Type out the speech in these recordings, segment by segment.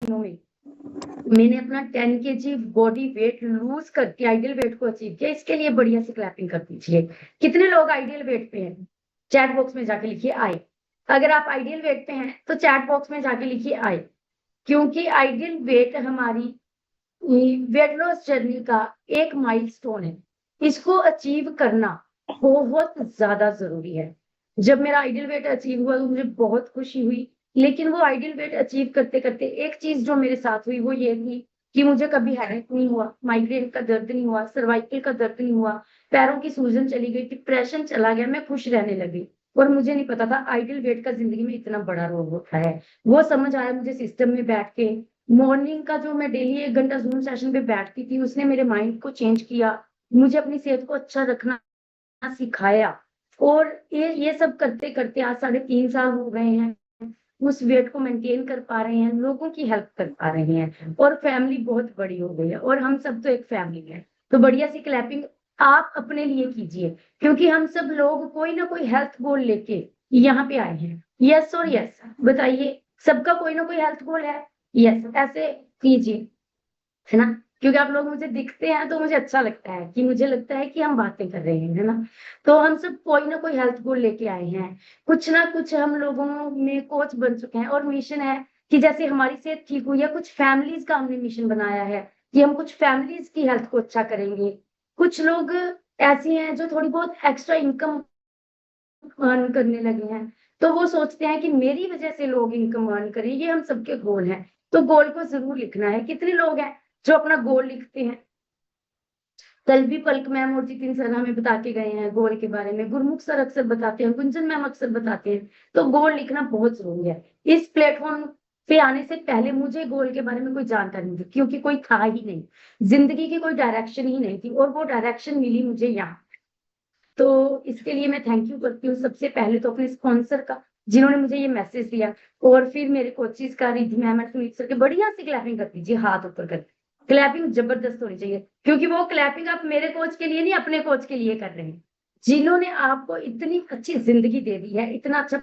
दिनों में मैंने अपना 10 kg बॉडी वेट लूज करके आइडियल वेट को अचीव किया। इसके लिए बढ़िया से क्लैपिंग कर दीजिए। कितने लोग आइडियल वेट पे हैं? चैट बॉक्स में जाके लिखिए आए। अगर आप आइडियल वेट पे हैं तो चैट बॉक्स में जाके लिखिए आए, क्योंकि आइडियल वेट हमारी वेट लॉस जर्नी का एक माइलस्टोन है। इसको अचीव करना बहुत ज्यादा जरूरी है। जब मेरा आइडियल वेट अचीव हुआ तो मुझे बहुत खुशी हुई, लेकिन वो आइडियल वेट अचीव करते करते एक चीज जो मेरे साथ हुई वो ये थी कि मुझे कभी हेडेक नहीं हुआ, माइग्रेन का दर्द नहीं हुआ, सर्वाइकल का दर्द नहीं हुआ, पैरों की सूजन चली गई, डिप्रेशन चला गया, मैं खुश रहने लगी। और मुझे नहीं पता था आइडियल वेट का जिंदगी में इतना बड़ा रोल होता है। वो समझ आया मुझे सिस्टम में बैठ के। मॉर्निंग का जो मैं डेली 1 घंटा जूम सेशन पे बैठती थी उसने मेरे माइंड को चेंज किया, मुझे अपनी सेहत को अच्छा रखना सिखाया। और ये सब करते करते आज 3.5 साल हो गए हैं। उस वेट को मेंटेन कर पा रहे हैं, लोगों की हेल्प कर पा रहे हैं, और फैमिली बहुत बड़ी हो गई है, और हम सब तो एक फैमिली है। तो बढ़िया सी क्लैपिंग आप अपने लिए कीजिए, क्योंकि हम सब लोग कोई ना कोई हेल्थ गोल लेके यहाँ पे आए हैं। यस और यस बताइए, सबका कोई ना कोई हेल्थ गोल है। यस ऐसे कीजिए, है ना? क्योंकि आप लोग मुझे दिखते हैं तो मुझे अच्छा लगता है, कि मुझे लगता है कि हम बातें कर रहे हैं, है ना? तो हम सब कोई ना कोई हेल्थ गोल लेके आए हैं। कुछ ना कुछ हम लोगों में कोच बन चुके हैं, और मिशन है कि जैसे हमारी सेहत ठीक हुई है, कुछ फैमिलीज का हमने मिशन बनाया है कि हम कुछ फैमिलीज की हेल्थ को अच्छा करेंगे। कुछ लोग ऐसी हैं जो थोड़ी बहुत एक्स्ट्रा इनकम अर्न करने लगे हैं, तो वो सोचते हैं कि मेरी वजह से लोग इनकम अर्न करें। ये हम सबके गोल हैं, तो गोल को जरूर लिखना है। कितने लोग हैं जो अपना गोल लिखते हैं? कल भी पलक मैम और जितिन सर हमें बता के गए हैं गोल के बारे में, गुरमुख सर अक्सर बताते हैं, गुंजन मैम अक्सर बताते हैं। तो गोल लिखना बहुत जरूरी है। इस प्लेटफॉर्म पे आने से पहले मुझे गोल के बारे में कोई जानकारी नहीं थी, क्योंकि कोई था ही नहीं, जिंदगी की कोई डायरेक्शन ही नहीं थी, और वो डायरेक्शन मिली मुझे यहाँ। तो इसके लिए मैं थैंक यू करती हूँ सबसे पहले तो अपने स्पॉन्सर का, जिन्होंने मुझे ये मैसेज दिया, और फिर मेरे कोचेस का, रिद्धि मैम और सुनीत सर के। बढ़िया से क्लैपिंग कर दीजिए, हाथ ऊपर कर। क्लैपिंग जबरदस्त होनी चाहिए, क्योंकि वो क्लैपिंग आप मेरे कोच के लिए नहीं, अपने कोच के लिए कर रहे हैं, जिन्होंने आपको इतनी अच्छी जिंदगी दे दी है, इतना अच्छा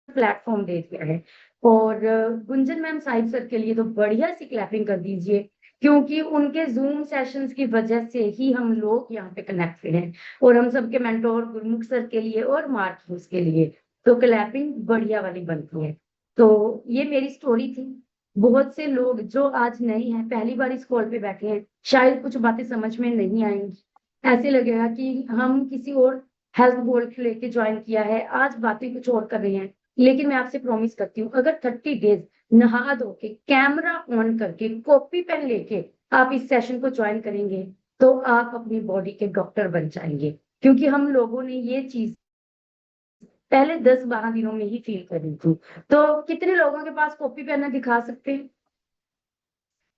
प्लेटफॉर्म दे दिया है। और गुंजन मैम साहिब सर के लिए तो बढ़िया सी क्लैपिंग कर दीजिए, क्योंकि उनके जूम सेशंस की वजह से ही हम लोग यहाँ पे कनेक्टेड हैं। और हम सबके मेंटोर गुरमुख सर के लिए और मार्क ह्यूज के लिए तो क्लैपिंग बढ़िया वाली बनती है। तो ये मेरी स्टोरी थी। बहुत से लोग जो आज नए हैं, पहली बार इस कॉल पे बैठे हैं, शायद कुछ बातें समझ में नहीं आएंगी, ऐसे लगेगा कि हम किसी और हेल्थ गोल को लेके ज्वाइन किया है, आज बातें कुछ और कर रहे हैं। लेकिन मैं आपसे प्रॉमिस करती हूँ, अगर 30 डेज नहा धो के कैमरा ऑन करके कॉपी पेन लेके आप इस सेशन को ज्वाइन करेंगे, तो आप अपनी बॉडी के डॉक्टर बन जाएंगे। क्योंकि हम लोगों ने ये चीज पहले 10-12 दिनों में ही फील करी थी। तो कितने लोगों के पास कॉपी पेन है, दिखा सकते हैं?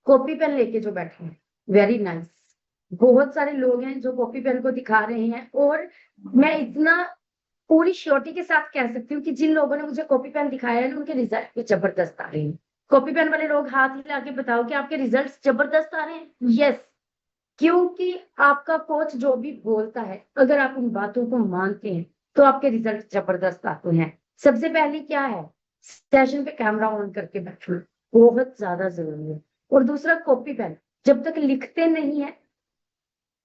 कॉपी पेन लेके जो बैठे हैं, वेरी नाइस। बहुत सारे लोग हैं जो कॉपी पेन को दिखा रहे हैं। और मैं इतना पूरी श्योरिटी के साथ कह सकती हूँ कि जिन लोगों ने मुझे कॉपी पेन दिखाया है ना, उनके रिजल्ट भी जबरदस्त आ रहे हैं। कॉपी पेन वाले लोग हाथ हिला के बताओ कि आपके रिजल्ट जबरदस्त आ रहे हैं। यस, क्योंकि आपका कोच जो भी बोलता है, अगर आप उन बातों को मानते हैं तो आपके रिजल्ट जबरदस्त आते हैं। सबसे पहले क्या है, सेशन पे कैमरा ऑन करके बैठना बहुत ज्यादा जरूरी है। और दूसरा, कॉपी पेन जब तक लिखते नहीं है,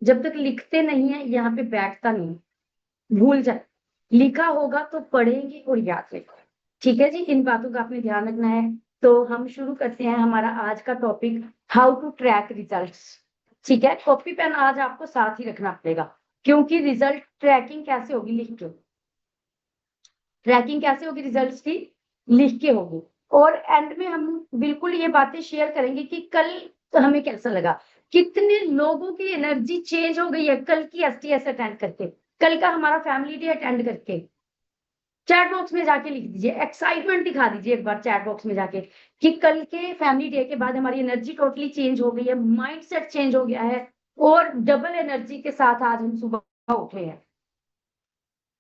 जब तक लिखते नहीं है यहाँ पे बैठता नहीं, भूल जाए। लिखा होगा तो पढ़ेंगे और याद रखेंगे। ठीक है जी, इन बातों का आपने ध्यान रखना है। तो हम शुरू करते हैं हमारा आज का topic, how to track results. ठीक है, कॉपी पेन आज आपको साथ ही रखना पड़ेगा, क्योंकि रिजल्ट ट्रैकिंग कैसे होगी, लिख के। ट्रैकिंग कैसे होगी रिजल्ट्स की, लिख के होगी। और एंड में हम बिल्कुल ये बातें शेयर करेंगे कि कल तो हमें कैसा लगा, कितने लोगों की एनर्जी चेंज हो गई है कल की एसटीएस अटेंड करके, कल का हमारा फैमिली डे अटेंड करके। चैट बॉक्स में जाके लिख दीजिए, एक्साइटमेंट दिखा दीजिए एक बार चैट बॉक्स में जाके, कि कल के फैमिली डे के बाद हमारी एनर्जी टोटली चेंज हो गई है, माइंडसेट चेंज हो गया है, और डबल एनर्जी के साथ आज हम सुबह उठे हैं।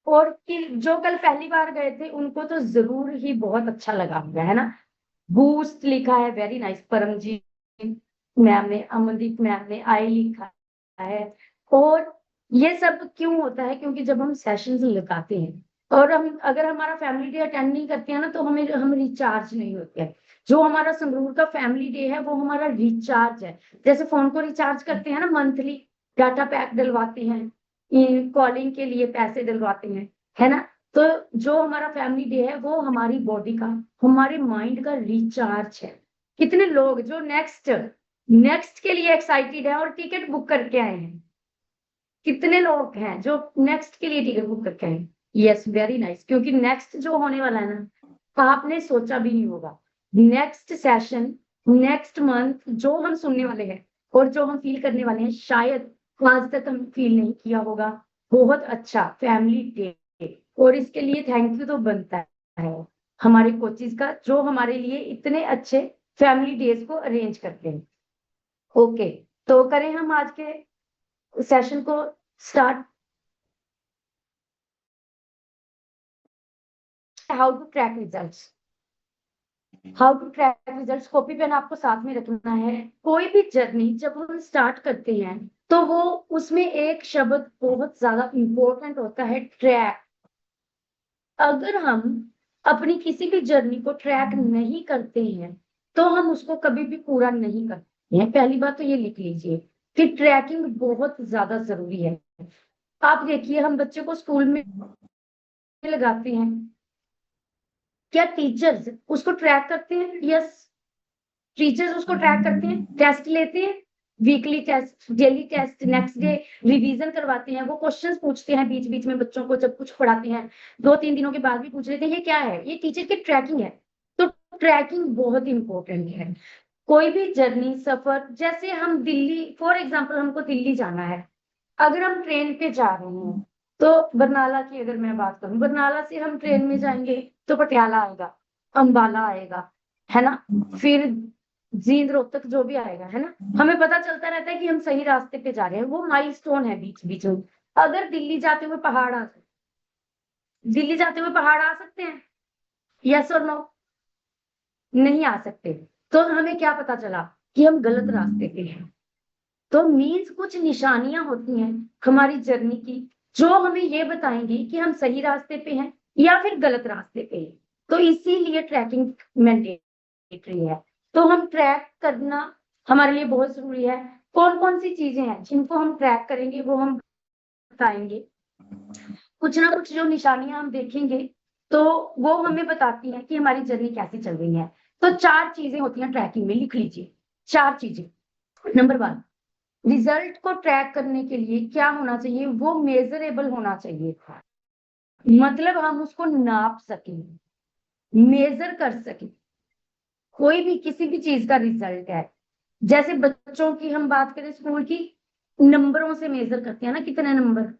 और कि जो कल पहली बार गए थे उनको तो जरूर ही बहुत अच्छा लगा होगा, है ना? बूस्ट लिखा है, वेरी नाइस। परमजीत मैम ने, अमनदीप मैम ने आई लिखा है। और ये सब क्यों होता है, क्योंकि जब हम सेशंस लगाते हैं और हम अगर हमारा फैमिली डे अटेंड नहीं करते हैं ना, तो हम रिचार्ज नहीं होते हैं। जो हमारा संगरूर का फैमिली डे है वो हमारा रिचार्ज है। जैसे फोन को रिचार्ज करते हैं ना, मंथली डाटा पैक डलवाते हैं, कॉलिंग के लिए पैसे डलवाते हैं, है ना। तो जो हमारा फैमिली डे है वो हमारी बॉडी का, हमारे माइंड का रिचार्ज है। कितने लोग जो नेक्स्ट नेक्स्ट के लिए एक्साइटेड है और टिकट बुक करके आए हैं, कितने लोग हैं जो नेक्स्ट के लिए टिकट बुक करके आए हैं। यस, वेरी नाइस, क्योंकि नेक्स्ट जो होने वाला है ना, आपने सोचा भी नहीं होगा। नेक्स्ट सेशन, नेक्स्ट मंथ जो हम सुनने वाले हैं और जो हम फील करने वाले हैं, शायद आज तक हम फील नहीं किया होगा। बहुत अच्छा फैमिली डे, और इसके लिए थैंक यू तो बनता है हमारे कोचिज का, जो हमारे लिए इतने अच्छे फैमिली डेज को अरेंज करते हैं। ओके, तो करें हम आज के सेशन को start. How to track results, how to track results, copy pen आपको साथ में रखना है। कोई भी जर्नी जब हम स्टार्ट करते हैं तो वो उसमें एक शब्द बहुत ज्यादा इंपॉर्टेंट होता है, ट्रैक। अगर हम अपनी किसी भी जर्नी को ट्रैक नहीं करते हैं तो हम उसको कभी भी पूरा नहीं करते हैं। पहली बात तो ये लिख लीजिए कि ट्रैकिंग बहुत ज्यादा जरूरी है। आप देखिए, हम बच्चे को स्कूल में लगाते हैं, क्या टीचर्स उसको ट्रैक करते हैं? यस, टीचर्स उसको ट्रैक करते हैं, टेस्ट लेते हैं, weekly test, daily test, next day revision करवाते हैं, वो क्वेश्चंस पूछते हैं बीच बीच में बच्चों को जब कुछ पढ़ाते हैं, 2-3 दिनों के बाद भी पूछ लेते हैं ये क्या है, ये टीचर की ट्रैकिंग है। तो ट्रैकिंग बहुत इंपॉर्टेंट है। कोई भी जर्नी सफर, जैसे हम दिल्ली, फॉर एग्जाम्पल हमको दिल्ली जाना है, अगर हम ट्रेन पे जा रहे हैं तो बरनाला की अगर मैं बात करूं, बरनाला से हम ट्रेन में जाएंगे तो पटियाला आएगा, अंबाला आएगा, है ना, फिर जींद रोहतक जो भी आएगा, है ना। हमें पता चलता रहता है कि हम सही रास्ते पे जा रहे हैं, वो माइलस्टोन है बीच बीच में। अगर दिल्ली जाते हुए पहाड़ आ, दिल्ली जाते हुए पहाड़ आ सकते हैं? यस और नो? नहीं आ सकते। तो हमें क्या पता चला कि हम गलत रास्ते पे हैं। तो मीन्स कुछ निशानियां होती हैं हमारी जर्नी की, जो हमें ये बताएंगी कि हम सही रास्ते पे हैं या फिर गलत रास्ते पे हैं। तो इसीलिए ट्रैकिंग मैंडेटरी है। तो हम ट्रैक करना हमारे लिए बहुत जरूरी है। कौन कौन सी चीजें हैं जिनको हम ट्रैक करेंगे वो हम बताएंगे। कुछ ना कुछ जो निशानियां हम देखेंगे तो वो हमें बताती हैं कि हमारी जर्नी कैसी चल रही है। तो 4 चीजें होती हैं ट्रैकिंग में, लिख लीजिए 4 चीजें। नंबर 1, रिजल्ट को ट्रैक करने के लिए क्या होना चाहिए? वो मेजरेबल होना चाहिए, मतलब हम उसको नाप सकें, मेजर कर सकें। कोई भी किसी भी चीज का रिजल्ट है, जैसे बच्चों की हम बात करें स्कूल की, नंबरों से मेजर करते हैं ना, कितने नंबर,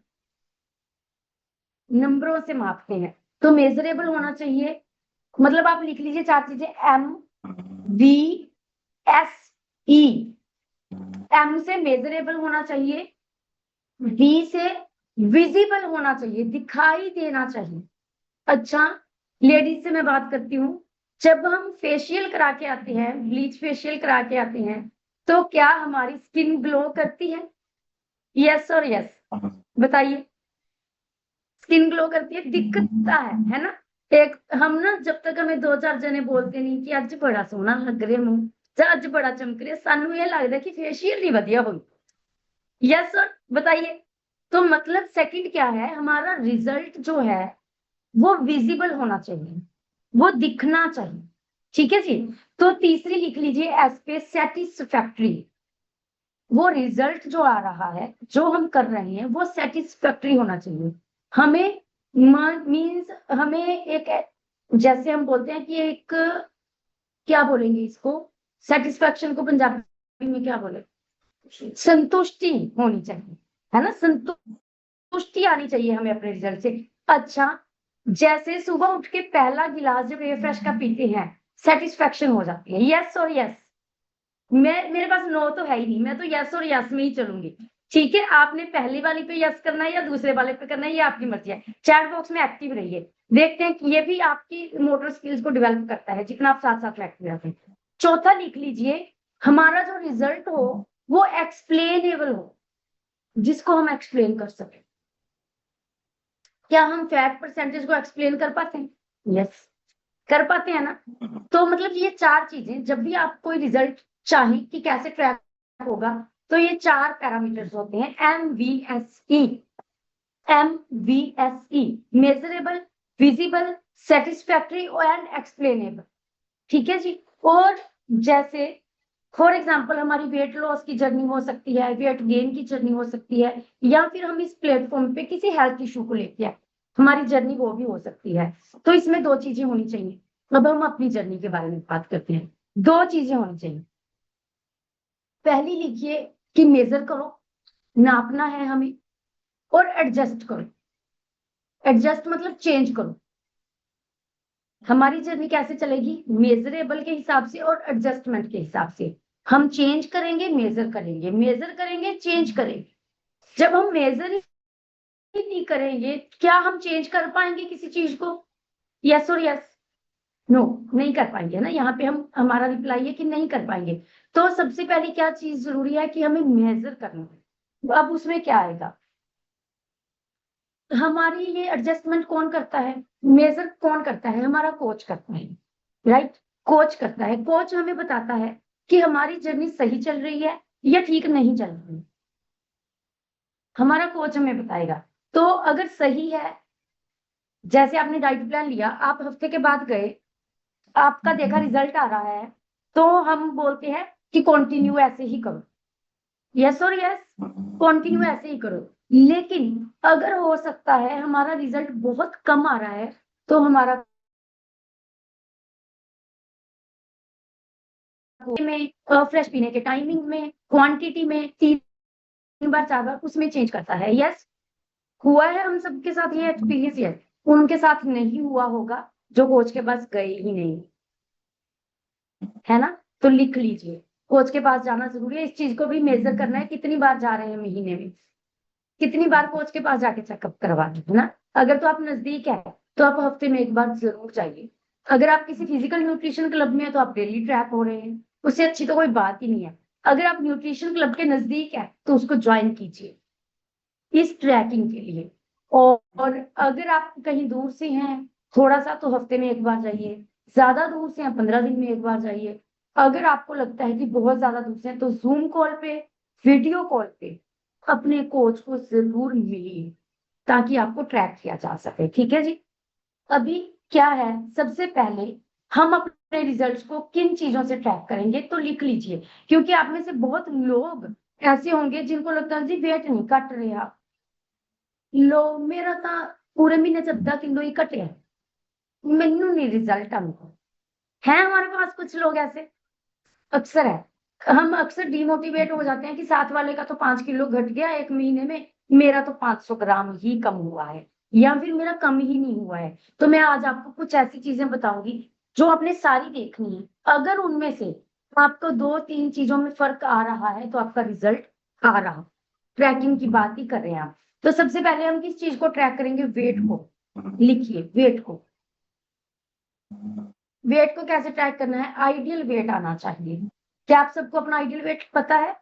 नंबरों से मापते हैं। तो मेजरेबल होना चाहिए, मतलब आप लिख लीजिए 4 चीजें, MVSE। M से मेजरेबल होना चाहिए, V से विजिबल होना चाहिए, दिखाई देना चाहिए। अच्छा, लेडीज से मैं बात करती हूँ, जब हम फेशियल करा के आते हैं, ब्लीच फेशियल करा के आते हैं, तो क्या हमारी स्किन ग्लो करती है? यस और यस, बताइए। स्किन ग्लो करती है, दिखता है ना। एक हम ना, जब तक हमें 2-4 जने बोलते नहीं कि अज बड़ा सोहना लग रहे मुंह, अज बड़ा चमक रहा, सानू ये लगता है कि फेशियल नहीं वधिया होगी। यस सर, बताइए। तो मतलब सेकंड क्या है, हमारा रिजल्ट जो है वो विजिबल होना चाहिए, वो दिखना चाहिए। ठीक है जी। तो तीसरी लिख लीजिए एस पे सेटिस्फैक्ट्री। वो रिजल्ट जो आ रहा है, जो हम कर रहे हैं, वो सेटिस्फैक्ट्री होना चाहिए। हमें मीन्स हमें एक, जैसे हम बोलते हैं कि एक, क्या बोलेंगे इसको, सेटिस्फैक्शन को पंजाबी में क्या बोले, संतुष्टि होनी चाहिए, है ना। संतुष्टि आनी चाहिए हमें अपने रिजल्ट से। अच्छा, जैसे सुबह उठ के पहला गिलास जब एयरफ्रेश का पीते हैं, सेटिस्फैक्शन हो जाती है। यस और यस। मेरे पास नो तो है ही नहीं, मैं तो यस और यस में ही चलूंगी। ठीक है, आपने पहली वाली पे यस करना है या दूसरे वाले पे करना है, ये आपकी मर्जी है। चैट बॉक्स में एक्टिव रहिए, देखते हैं कि ये भी आपकी मोटर स्किल्स को डेवलप करता है जितना आप साथ साथ एक्टिव रहते हैं। चौथा लिख लीजिए, हमारा जो रिजल्ट हो वो एक्सप्लेनेबल हो, जिसको हम एक्सप्लेन कर सकें। क्या हम फैट परसेंटेज को एक्सप्लेन कर पाते हैं? यस। कर पाते हैं ना? तो मतलब ये 4 चीजें, जब भी आप कोई रिजल्ट चाहें कि कैसे ट्रैक होगा, तो ये 4 पैरामीटर्स होते हैं MVSE। MVSE, measurable, visible, satisfactory and explainable. ठीक है जी। और जैसे फॉर एग्जाम्पल हमारी वेट लॉस की जर्नी हो सकती है, वेट गेन की जर्नी हो सकती है, या फिर हम इस प्लेटफॉर्म पे किसी हेल्थ इशू को लेके आए, हमारी जर्नी वो भी हो सकती है। तो इसमें 2 चीजें होनी चाहिए। अब हम अपनी जर्नी के बारे में बात करते हैं। 2 चीजें होनी चाहिए। पहली लिखिए कि मेजर करो, नापना है हमें, और एडजस्ट करो। एडजस्ट मतलब चेंज करो। हमारी जर्नी कैसे चलेगी? मेजरेबल के हिसाब से और एडजस्टमेंट के हिसाब से। हम चेंज करेंगे, मेजर करेंगे, मेजर करेंगे, चेंज करेंगे। जब हम मेजर ही नहीं करेंगे, क्या हम चेंज कर पाएंगे किसी चीज को? यस और यस? नो, नहीं कर पाएंगे ना। यहाँ पे हम, हमारा रिप्लाई है कि नहीं कर पाएंगे। तो सबसे पहले क्या चीज जरूरी है कि हमें मेजर करना है। अब उसमें क्या आएगा? हमारी ये एडजस्टमेंट कौन करता है? मेजर कौन करता है? हमारा कोच करता है, राइट? कोच करता है। कोच हमें बताता है कि हमारी जर्नी सही चल रही है या ठीक नहीं चल रही है। हमारा कोच हमें बताएगा। तो अगर सही है, जैसे आपने डाइट प्लान लिया, आप हफ्ते के बाद गए, आपका देखा रिजल्ट आ रहा है, तो हम बोलते हैं कि कंटिन्यू ऐसे ही करो। यस और यस? कंटिन्यू ऐसे ही करो। लेकिन अगर हो सकता है हमारा रिजल्ट बहुत कम आ रहा है, तो हमारा में, फ्रेश पीने के टाइमिंग में, क्वांटिटी में, 3 बार 4 बार उसमें चेंज करता है। यस, हुआ है हम सबके साथ ये एक्सपीरियंस। यस, उनके साथ नहीं हुआ होगा जो कोच के पास गए ही नहीं, है ना? तो लिख लीजिए, कोच के पास जाना जरूरी है। इस चीज को भी मेजर करना है, कितनी बार जा रहे हैं महीने में, कितनी बार कोच के पास जाके चेकअप करवा रहे हैं ना। अगर तो आप नजदीक है तो आप हफ्ते में 1 बार जरूर जाइए। अगर आप किसी फिजिकल न्यूट्रिशन क्लब में है तो आप डेली ट्रैक हो रहे हैं, उससे अच्छी तो कोई बात ही नहीं है। अगर आप न्यूट्रिशन क्लब के नजदीक है तो उसको ज्वाइन कीजिए इस ट्रैकिंग के लिए। और अगर आप कहीं दूर से हैं थोड़ा सा, तो हफ्ते में 1 बार जाइए। ज्यादा दूर से हैं, 15 दिन में 1 बार जाइए। अगर आपको लगता है कि बहुत ज्यादा दूर से हैं, तो जूम कॉल पे, वीडियो कॉल पे अपने कोच को जरूर मिलिए, ताकि आपको ट्रैक किया जा सके। ठीक है जी। अभी क्या है, सबसे पहले हम अपने रिजल्ट्स को किन चीजों से ट्रैक करेंगे, तो लिख लीजिए। क्योंकि आप में से बहुत लोग ऐसे होंगे जिनको लगता है जी वेट नहीं कट रहा, लो मेरा तो पूरे महीने 14 किलो ही कटे मैनू नहीं रिजल्ट आंदा। है हमारे पास कुछ लोग ऐसे, अक्सर है। हम अक्सर डिमोटिवेट हो जाते हैं कि साथ वाले का तो 5 किलो घट गया 1 महीने में, मेरा तो 500 ग्राम ही कम हुआ है, या फिर मेरा कम ही नहीं हुआ है। तो मैं आज आपको कुछ ऐसी चीजें बताऊंगी जो आपने सारी देखनी है। अगर उनमें से आपको 2-3 चीजों में फर्क आ रहा है, तो आपका रिजल्ट आ रहा। ट्रैकिंग की बात ही कर रहे हैं आप। तो सबसे पहले हम किस चीज को ट्रैक करेंगे? वेट को। लिखिए, वेट को। वेट को कैसे ट्रैक करना है? आइडियल वेट आना चाहिए। क्या आप सबको अपना आइडियल वेट पता है?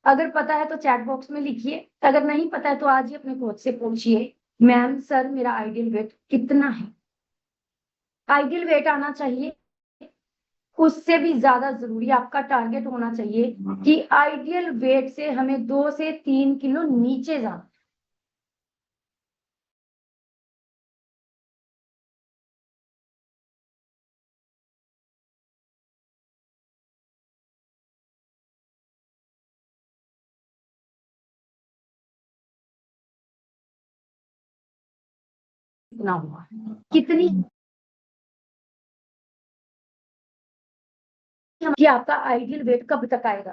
अगर पता है तो चैट बॉक्स में लिखिए। अगर नहीं पता है तो आज ही अपने कोच से पूछिए, मैम सर मेरा आइडियल वेट कितना है? आइडियल वेट आना चाहिए। उससे भी ज्यादा जरूरी आपका टारगेट होना चाहिए कि आइडियल वेट से हमें 2 से 3 किलो नीचे जाना हुआ। कितनी कि आपका आइडियल वेट कब तक आएगा?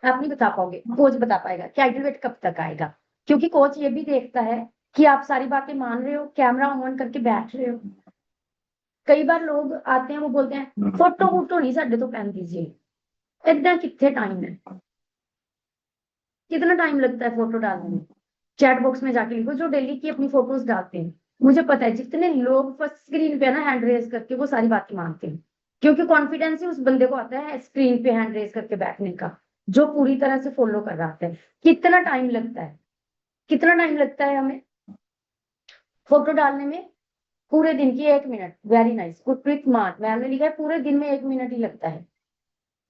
आप नहीं बता पाओगे, कोच बता पाएगा कि आइडियल वेट कब तक आएगा। क्योंकि कोच ये भी देखता है कि आप सारी बातें मान रहे हो, कैमरा ऑन करके बैठ रहे हो। कई बार लोग आते हैं, वो बोलते हैं फोटो वोटो नहीं साडे तो पैन दीजिए। इतना कितने टाइम है, कितना टाइम लगता है फोटो डालने में? चैट बॉक्स में जाके लिखो जो डेली की अपनी फोटोज डालते हैं। मुझे पता है जितने लोग फर्स्ट स्क्रीन पे ना हैंड रेज करके वो सारी बातें मानते हैं, क्योंकि कॉन्फिडेंस ही उस बंदे को आता है स्क्रीन पे हैंड रेज करके बैठने का, जो पूरी तरह से फॉलो कर रहा है। कितना टाइम लगता है, कितना टाइम लगता है हमें फोटो डालने में? पूरे दिन की 1 मिनट, वेरी नाइस, गुरप्रीत मान, मैम ने लिखा है पूरे दिन में 1 मिनट ही लगता है।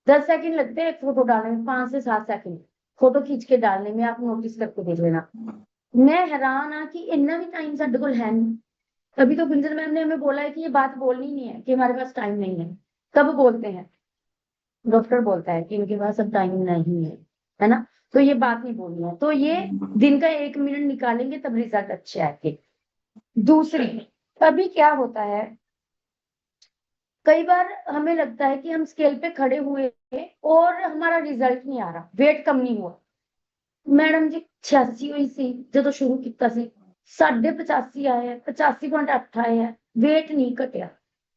10 सेकंड लगते हैं एक फोटो डालने में, 5 से 7 सेकंड फोटो खींच के डालने में, आप नोटिस करके देख लेना। मैं हैरान हाँ कि इतना भी टाइम साडे कोल है नहीं। अभी तो गुंजन मैम ने हमें बोला है कि ये बात बोलनी नहीं है कि हमारे पास टाइम नहीं है। कब बोलते हैं? डॉक्टर बोलता है कि इनके पास अब टाइम नहीं है ना? तो ये बात नहीं बोलनी है, तो ये दिन का 1 मिनट निकालेंगे तब रिजल्ट अच्छे आएंगे। दूसरी, अभी क्या होता है, कई बार हमें लगता है कि हम स्केल पे खड़े हुए हैं और हमारा रिजल्ट नहीं आ रहा, वेट कम नहीं हुआ। मैडम जी 86 हुई सी जो शुरू किया सी, 85.5 आया है, 85.8 आया है, वेट नहीं घटिया,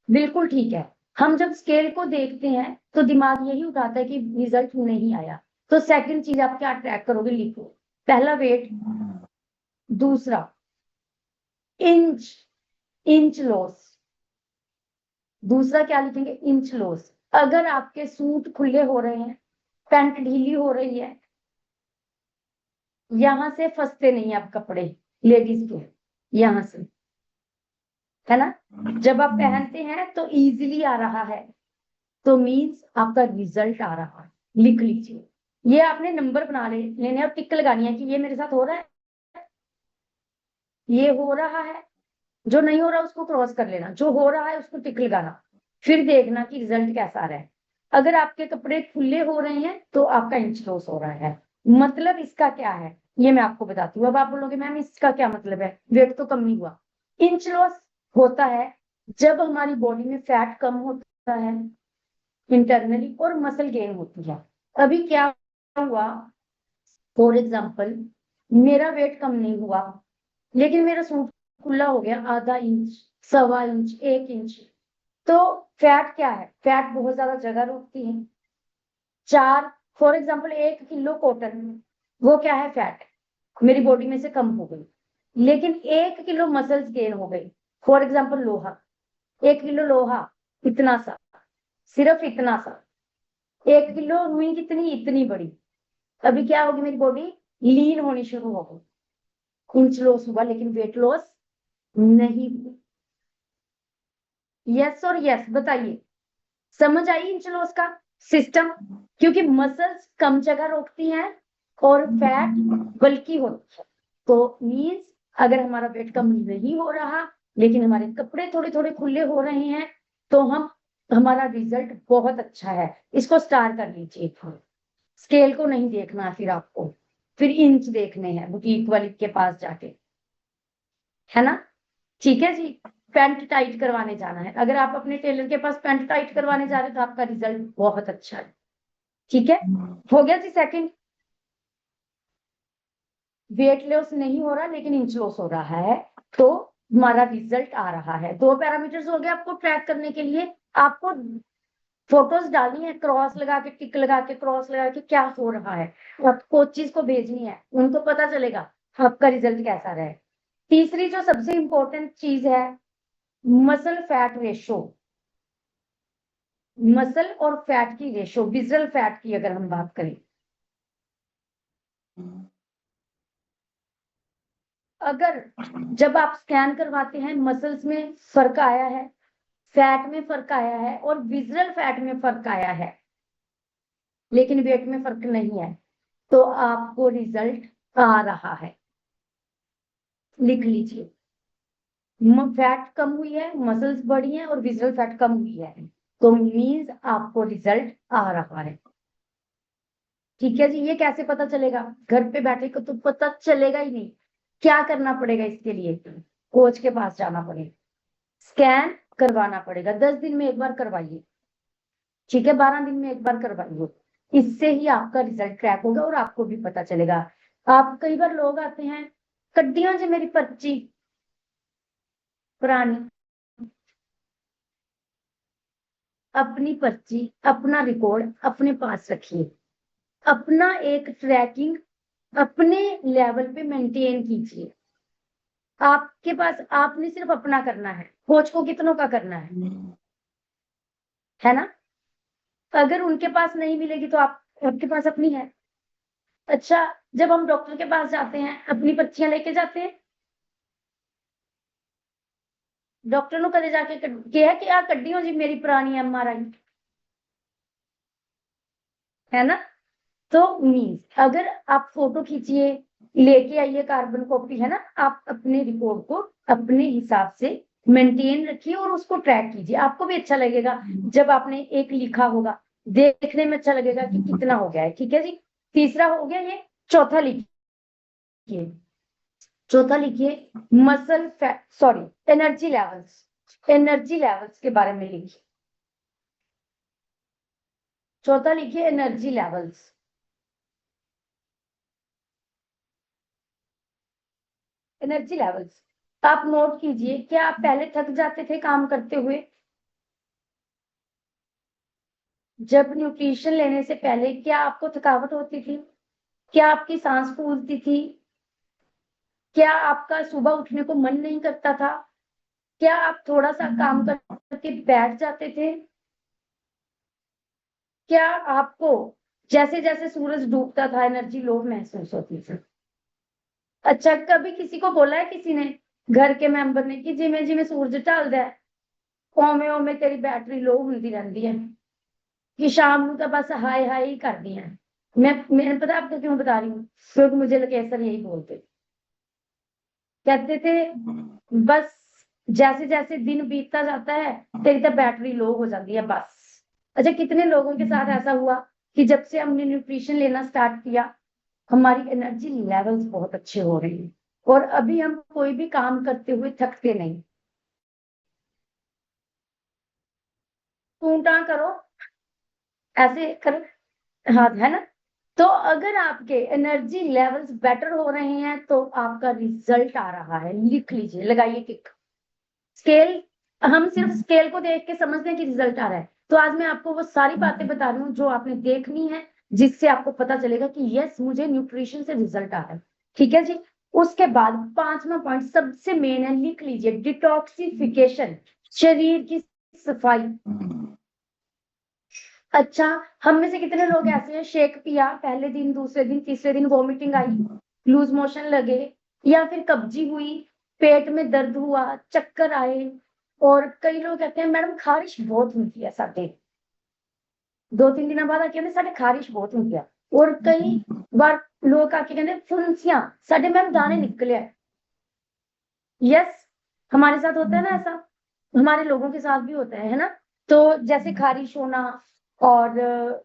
बिल्कुल ठीक है। हम जब स्केल को देखते हैं तो दिमाग यही उठाता है कि रिजल्ट नहीं आया। तो सेकंड चीज आप क्या ट्रैक करोगे, लिखो। पहला वेट, दूसरा इंच, इंच लॉस। दूसरा क्या लिखेंगे, इंच लॉस। अगर आपके सूट खुले हो रहे हैं, पैंट ढीली हो रही है, यहां से फंसते नहीं आप कपड़े, लेडीज के यहां से, है ना? जब आप पहनते हैं तो इजीली आ रहा है, तो मीन्स आपका रिजल्ट आ रहा है। लिख लीजिए, ये आपने नंबर बना लेने और टिक लगानी है कि ये मेरे साथ हो रहा है, ये हो रहा है। जो नहीं हो रहा उसको क्रॉस कर लेना, जो हो रहा है उसको टिक लगाना, फिर देखना कि रिजल्ट कैसा आ रहा है। अगर आपके कपड़े खुले हो रहे हैं तो आपका इंच लॉस हो रहा है। मतलब इसका क्या है ये मैं आपको बताती हूँ। अब आप बोलोगे मैम इसका क्या मतलब है, वेट तो कम नहीं हुआ। इंच लॉस होता है जब हमारी बॉडी में फैट कम होता है इंटरनली और मसल गेन होती है। अभी क्या हुआ, फॉर एग्जाम्पल मेरा वेट कम नहीं हुआ लेकिन मेरा सूट खुला हो गया, आधा इंच, 1.25 इंच, 1 इंच। तो फैट क्या है, फैट बहुत ज्यादा जगह रोकती है। चार, फॉर एग्जाम्पल 1 किलो कॉटन, वो क्या है, फैट मेरी बॉडी में से कम हो गई। लेकिन 1 किलो मसल्स गेन हो गई। फॉर एग्जाम्पल लोहा, 1 किलो लोहा, इतना सा, सिर्फ इतना सा। 1 किलो रुई कितनी, इतनी बड़ी। अभी क्या होगी, मेरी बॉडी लीन होनी शुरू हो गई। इंच लॉस हुआ लेकिन वेट लॉस नहीं हुआ। यस और यस बताइए, समझ आई इंच लॉस का सिस्टम? क्योंकि मसल्स कम जगह रोकती हैं और फैट बल्कि होती है। तो मीन्स अगर हमारा वेट कम नहीं हो रहा लेकिन हमारे कपड़े थोड़े थोड़े खुले हो रहे हैं तो हमारा रिजल्ट बहुत अच्छा है। इसको स्टार कर लीजिए। स्केल को नहीं देखना, फिर आपको फिर इंच देखने हैं बुटीक वाली के पास जाके, है ना? ठीक है जी। पैंट टाइट करवाने जाना है, अगर आप अपने टेलर के पास पैंट टाइट करवाने जा रहे हो तो आपका रिजल्ट बहुत अच्छा है। ठीक है, हो गया जी। सेकंड, वेट लॉस नहीं हो रहा लेकिन इंच लॉस हो रहा है तो हमारा रिजल्ट आ रहा है। 2 पैरामीटर्स हो गए आपको ट्रैक करने के लिए। आपको फोटोज डालनी है, क्रॉस लगा के, टिक लगा के, क्रॉस लगा के, क्या हो रहा है आप कोचिज को भेजनी है, उनको पता चलेगा आपका रिजल्ट कैसा रहा है। तीसरी जो सबसे इंपॉर्टेंट चीज है, मसल फैट रेशो। मसल और फैट की रेशो, विजरल फैट की अगर हम बात करें, अगर जब आप स्कैन करवाते हैं मसल्स में फर्क आया है, फैट में फर्क आया है और विजरल फैट में फर्क आया है लेकिन वेट में फर्क नहीं है, तो आपको रिजल्ट आ रहा है। लिख लीजिए, फैट कम हुई है, मसल्स बढ़ी हैं और विजरल फैट कम हुई है, तो मीन्स आपको रिजल्ट आ रहा है। ठीक है जी। ये कैसे पता चलेगा, घर पे बैठे को तो पता चलेगा ही नहीं। क्या करना पड़ेगा इसके लिए, कोच के पास जाना पड़ेगा, स्कैन करवाना पड़ेगा। 10 दिन में एक बार करवाइए, ठीक है, 12 दिन में एक बार करवाइए। इससे ही आपका रिजल्ट क्रैक होगा और आपको भी पता चलेगा। आप कई बार लोग आते हैं, कड्डियां जी मेरी पर्ची पुरानी, अपनी पर्ची, अपना रिकॉर्ड अपने पास रखिए, अपना एक ट्रैकिंग अपने लेवल पे मेंटेन कीजिए। आपके पास, आपने सिर्फ अपना करना है, कोच को कितनों का करना है ना? अगर उनके पास नहीं मिलेगी तो आपके पास अपनी है। अच्छा, जब हम डॉक्टर के पास जाते हैं अपनी पर्चियां लेके जाते हैं, डॉक्टर ਨੂੰ कदे जाके कहा कि आ कड्डियो जी मेरी पुरानी MRI, है ना। तो मीन्स अगर आप फोटो खींचिए, लेके आइए कार्बन कॉपी, है ना, आप अपने रिपोर्ट को अपने हिसाब से मेंटेन रखिए और उसको ट्रैक कीजिए। आपको भी अच्छा लगेगा जब आपने एक लिखा होगा, देखने में अच्छा लगेगा कि कितना हो गया है। ठीक है जी, तीसरा हो गया ये। चौथा लिखिए, चौथा लिखिए muscle fat, sorry, energy levels, energy levels के बारे में लिखिए। चौथा लिखिए एनर्जी लेवल्स। एनर्जी लेवल्स आप नोट कीजिए, क्या आप पहले थक जाते थे काम करते हुए? जब न्यूट्रिशन लेने से पहले क्या आपको थकावट होती थी? क्या आपकी सांस फूलती थी? क्या आपका सुबह उठने को मन नहीं करता था? क्या आप थोड़ा सा काम करके बैठ जाते थे? क्या आपको जैसे जैसे सूरज डूबता था एनर्जी लो महसूस होती थी? अच्छा, कभी किसी को बोला है किसी ने, घर के मेंबर ने, कि जिमें जिमें सूरज ढलदा है ओमे ओमे तेरी बैटरी लो होती रहती है, कि शाम को तो बस हाय हाय ही कर दी है। मैंने पता आपको क्यों बता रही हूँ, क्योंकि मुझे लोकेसर यही बोलते, कहते थे बस जैसे जैसे दिन बीतता जाता है तेरी तो बैटरी लो हो जाती है बस। अच्छा, कितने लोगों के साथ ऐसा हुआ कि जब से हमने न्यूट्रिशन लेना स्टार्ट किया हमारी एनर्जी लेवल्स बहुत अच्छे हो रहे हैं और अभी हम कोई भी काम करते हुए थकते नहीं। टूटा करो, ऐसे करो, हाँ, है ना। तो अगर आपके एनर्जी लेवल्स बेटर हो रहे हैं तो आपका रिजल्ट आ रहा है, लिख लीजिए, लगाइए टिक। स्केल, हम सिर्फ स्केल को देख के समझते हैं कि रिजल्ट आ रहा है, तो आज मैं आपको वो सारी बातें बता रही हूँ जो आपने देखनी है, जिससे आपको पता चलेगा कि यस मुझे न्यूट्रिशन से रिजल्ट आ रहा है। ठीक है जी। उसके बाद पांचवा पॉइंट सबसे मेन है, लिख लीजिए, डिटॉक्सिफिकेशन, शरीर की सफाई। अच्छा, हम में से कितने लोग ऐसे हैं, शेक पिया, पहले दिन, दूसरे दिन, तीसरे दिन वॉमिटिंग आई, लूज मोशन लगे, या फिर कब्जी हुई, पेट में दर्द हुआ, चक्कर आए, और कई लोग कहते हैं मैडम खारिश बहुत होती है साडे, 2-3 दिन बाद आके कहते साडे खारिश बहुत होती है, और कई बार लोग आके कहते फुंसियां साडे मैम दाने निकले है। यस, हमारे साथ होता है ना ऐसा, हमारे लोगों के साथ भी होता है ना। तो जैसे खारिश होना, और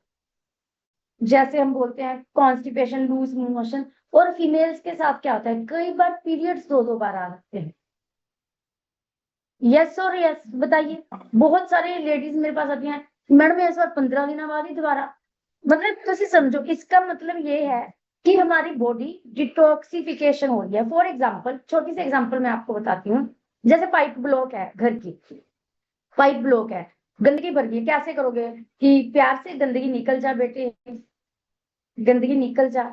जैसे हम बोलते हैं कॉन्स्टिपेशन, लूज मोशन, और फीमेल्स के साथ क्या होता है, कई बार पीरियड्स 2-2 बार आ जाते हैं। यस और यस, बताइए। बहुत सारे लेडीज मेरे पास आती हैं, मैडम इस बार 15 दिन बाद ही दोबारा, मतलब तुम समझो, इसका मतलब ये है कि हमारी बॉडी डिटॉक्सिफिकेशन हो रही है। फॉर एग्जाम्पल, छोटी सी एग्जाम्पल मैं आपको बताती हूँ, जैसे पाइप ब्लॉक है घर की, पाइप ब्लॉक है, गंदगी भर गई, कैसे करोगे कि प्यार से गंदगी निकल जा बेटे, गंदगी निकल जा,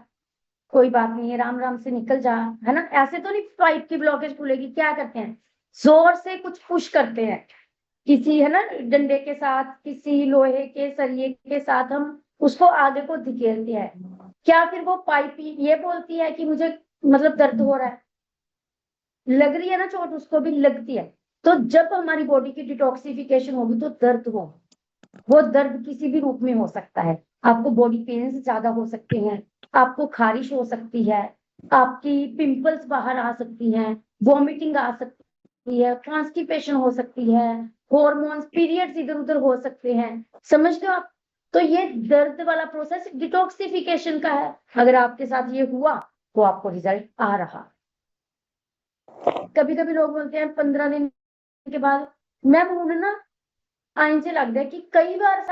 कोई बात नहीं है, राम राम से निकल जा, है ना, ऐसे तो नहीं पाइप की ब्लॉकेज खुलेगी। क्या करते हैं, जोर से कुछ पुश करते हैं, किसी, है ना, डंडे के साथ, किसी लोहे के सरिये के साथ हम उसको आगे को धकेलते हैं। क्या फिर वो पाइप ये बोलती है कि मुझे मतलब दर्द हो रहा है, लग रही है ना चोट, उसको भी लगती है। तो जब हमारी बॉडी की डिटॉक्सिफिकेशन होगी तो दर्द हो, वो दर्द किसी भी रूप में हो सकता है, आपको बॉडी पेन्स ज्यादा हो सकते हैं, आपको खारिश हो सकती है, आपकी पिंपल्स बाहर आ सकती हैं, वॉमिटिंग आ सकती है, कॉन्स्टिपेशन हो सकती है, हॉर्मोन्स, पीरियड्स इधर उधर हो सकते हैं, समझते हो आप। तो ये दर्द वाला प्रोसेस डिटॉक्सिफिकेशन का है। अगर आपके साथ ये हुआ तो आपको रिजल्ट आ रहा। कभी कभी लोग बोलते हैं 15 दिन के बाद, मैम ਹੁਣ ना ਇੰਝ लगता है कि कई बार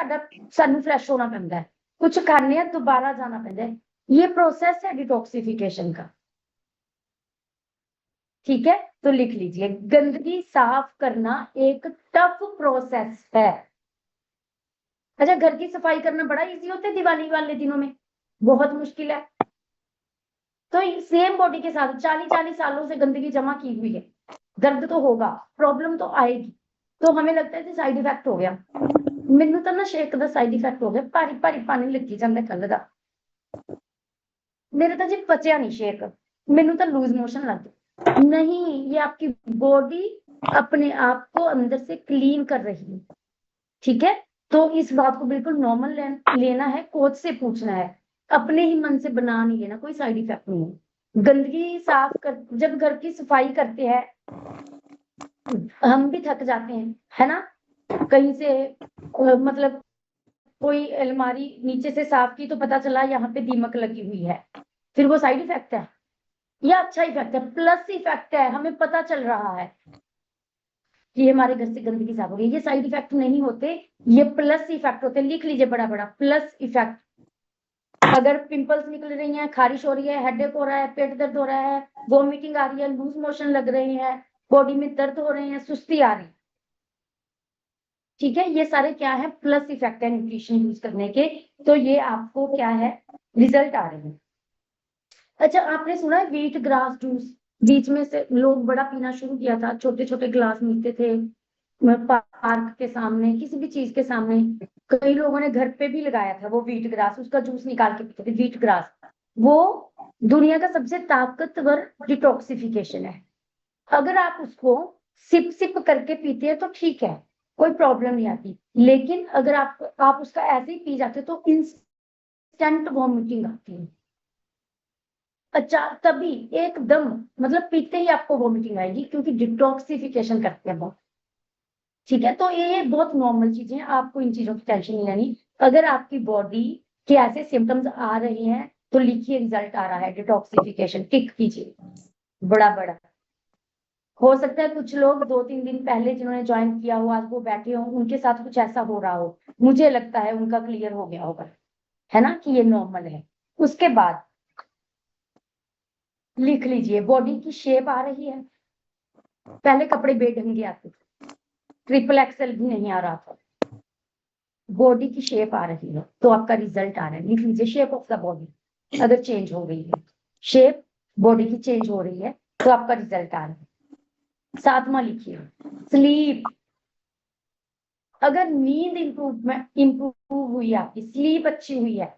सानू फ्लैश होना पैंदा है, कुछ खाने हैं दोबारा जाना पैंदा है, ये प्रोसेस है डिटॉक्सिफिकेशन का। ठीक है, तो लिख लीजिए, गंदगी साफ करना एक टफ प्रोसेस है। अच्छा, घर की सफाई करना बड़ा इजी होता है दिवाली वाले दिनों में, बहुत मुश्किल है। तो सेम बॉडी के साथ 40-40 सालों से गंदगी जमा की हुई है, दर्द तो होगा, प्रॉब्लम तो आएगी, तो हमें लगता है कि साइड इफेक्ट हो गया। ਮੈਨੂੰ ਤਾਂ ਨਾ ਸ਼ੇਕ ਦਾ ਸਾਈਡ ਇਫੈਕਟ ਹੋ ਗਿਆ, ਭਾਰੀ ਭਾਰੀ ਪਾਣੀ ਲੱਗੀ ਜਾਂਦਾ ਕੱਲ ਦਾ, मेरे तो जी पचया नहीं शेक, मैनू तो लूज मोशन लग गए। नहीं, ये आपकी बॉडी अपने आप को अंदर से क्लीन कर रही है। ठीक है, तो इस बात को बिल्कुल नॉर्मल लेना है, कोच से पूछना है, अपने ही मन से बना नहीं लेना, कोई साइड इफेक्ट नहीं है। गंदगी साफ कर, जब घर की सफाई करते हैं हम भी थक जाते हैं, है ना। कहीं से मतलब कोई अलमारी नीचे से साफ की तो पता चला यहाँ पे दीमक लगी हुई है, फिर वो साइड इफेक्ट है या अच्छा इफेक्ट है, प्लस इफेक्ट है, हमें पता चल रहा है कि हमारे घर से गंदगी साफ हो गई। ये साइड इफेक्ट नहीं होते, ये प्लस इफेक्ट होते हैं। लिख लीजिए बड़ा बड़ा, प्लस इफेक्ट। अगर पिंपल्स निकल रही हैं, खारिश हो रही है, हेडेक हो रहा है, पेट दर्द हो रहा है, वॉमिटिंग आ रही है, लूज मोशन लग रहे हैं, बॉडी में दर्द हो रहे हैं, सुस्ती आ रही है, ठीक है, ये सारे क्या है, प्लस इफेक्ट है न्यूट्रिशन यूज करने के। तो ये आपको क्या है, रिजल्ट आ रहे हैं। अच्छा, आपने सुना है व्हीट ग्रास जूस? बीच में से लोग बड़ा पीना शुरू किया था, छोटे छोटे ग्लास मिलते थे पार्क के सामने, किसी भी चीज के सामने। कई लोगों ने घर पे भी लगाया था वो व्हीट ग्रास, उसका जूस निकाल के पीते थे। व्हीट ग्रास वो दुनिया का सबसे ताकतवर डिटॉक्सिफिकेशन है। अगर आप उसको सिप सिप करके पीते हैं तो ठीक है, कोई प्रॉब्लम नहीं आती। लेकिन अगर आप उसका ऐसे ही पी जाते तो इंस्टेंट वॉमिटिंग आती है। अच्छा, तभी एकदम मतलब पीते ही आपको वॉमिटिंग आएगी, क्योंकि डिटॉक्सिफिकेशन करते हैं बहुत। ठीक है, तो ये बहुत नॉर्मल चीजें हैं, आपको इन चीजों की टेंशन नहीं लेनी। अगर आपकी बॉडी के ऐसे सिम्टम्स आ रहे हैं तो लिखिए रिजल्ट आ रहा है, डिटॉक्सिफिकेशन, टिक कीजिए बड़ा बड़ा। हो सकता है कुछ लोग 2-3 दिन पहले जिन्होंने ज्वाइन किया हो, आज वो बैठे हो, उनके साथ कुछ ऐसा हो रहा हो, मुझे लगता है उनका क्लियर हो गया होगा, है ना, कि ये नॉर्मल है। उसके बाद लिख लीजिए, बॉडी की शेप आ रही है, पहले कपड़े बेढंगे आते थे, ट्रिपल एक्सएल भी नहीं आ रहा था, बॉडी की शेप आ रही है तो आपका रिजल्ट आ रहा है। लिख लीजिए, शेप ऑफ द बॉडी अगर चेंज हो रही है, शेप बॉडी की चेंज हो रही है तो आपका रिजल्ट आ रहा है। सातवां लिखिए, स्लीप। अगर नींद इंप्रूव हुई, आपकी स्लीप अच्छी हुई है,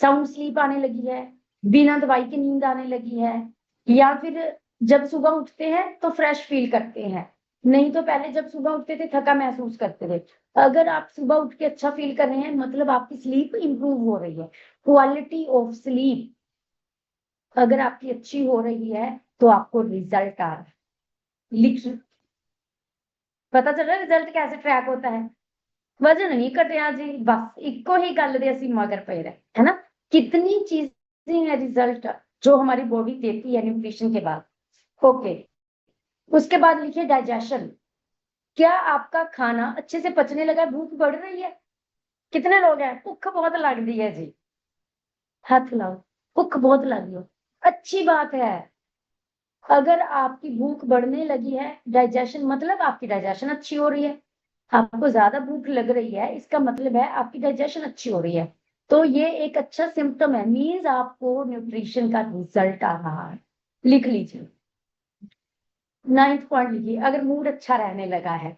साउंड स्लीप आने लगी है, बिना दवाई की नींद आने लगी है, या फिर जब सुबह उठते हैं तो फ्रेश फील करते हैं, नहीं तो पहले जब सुबह उठते थे थका महसूस करते थे। अगर आप सुबह उठ के अच्छा फील कर रहे हैं, मतलब आपकी स्लीप इंप्रूव हो रही है। क्वालिटी ऑफ स्लीप अगर आपकी अच्छी हो रही है तो आपको रिजल्ट आ रहा है। लिखिए, पता चल रहा है रिजल्ट कैसे ट्रैक होता है। वजन नहीं घटिया जी, बस इको ही गल दे असीं मगर पे रहे, है ना। कितनी चीजें हैं रिजल्ट जो हमारी बॉडी देती है न्यूट्रिशन के बाद। ओके, उसके बाद लिखिए डाइजेशन। क्या आपका खाना अच्छे से पचने लगा, भूख बढ़ रही है? कितने लोग हैं भूख बहुत लग रही है जी, हाथ लाओ, भूख बहुत लग रही हो, अच्छी बात है। अगर आपकी भूख बढ़ने लगी है, डाइजेशन मतलब आपकी डाइजेशन अच्छी हो रही है। आपको ज्यादा भूख लग रही है, इसका मतलब है आपकी डाइजेशन अच्छी हो रही है। तो ये एक अच्छा सिम्टम है, मीन्स आपको न्यूट्रिशन का रिजल्ट आ रहा है। लिख लीजिए। 9th पॉइंट लिखिए, अगर मूड अच्छा रहने लगा है,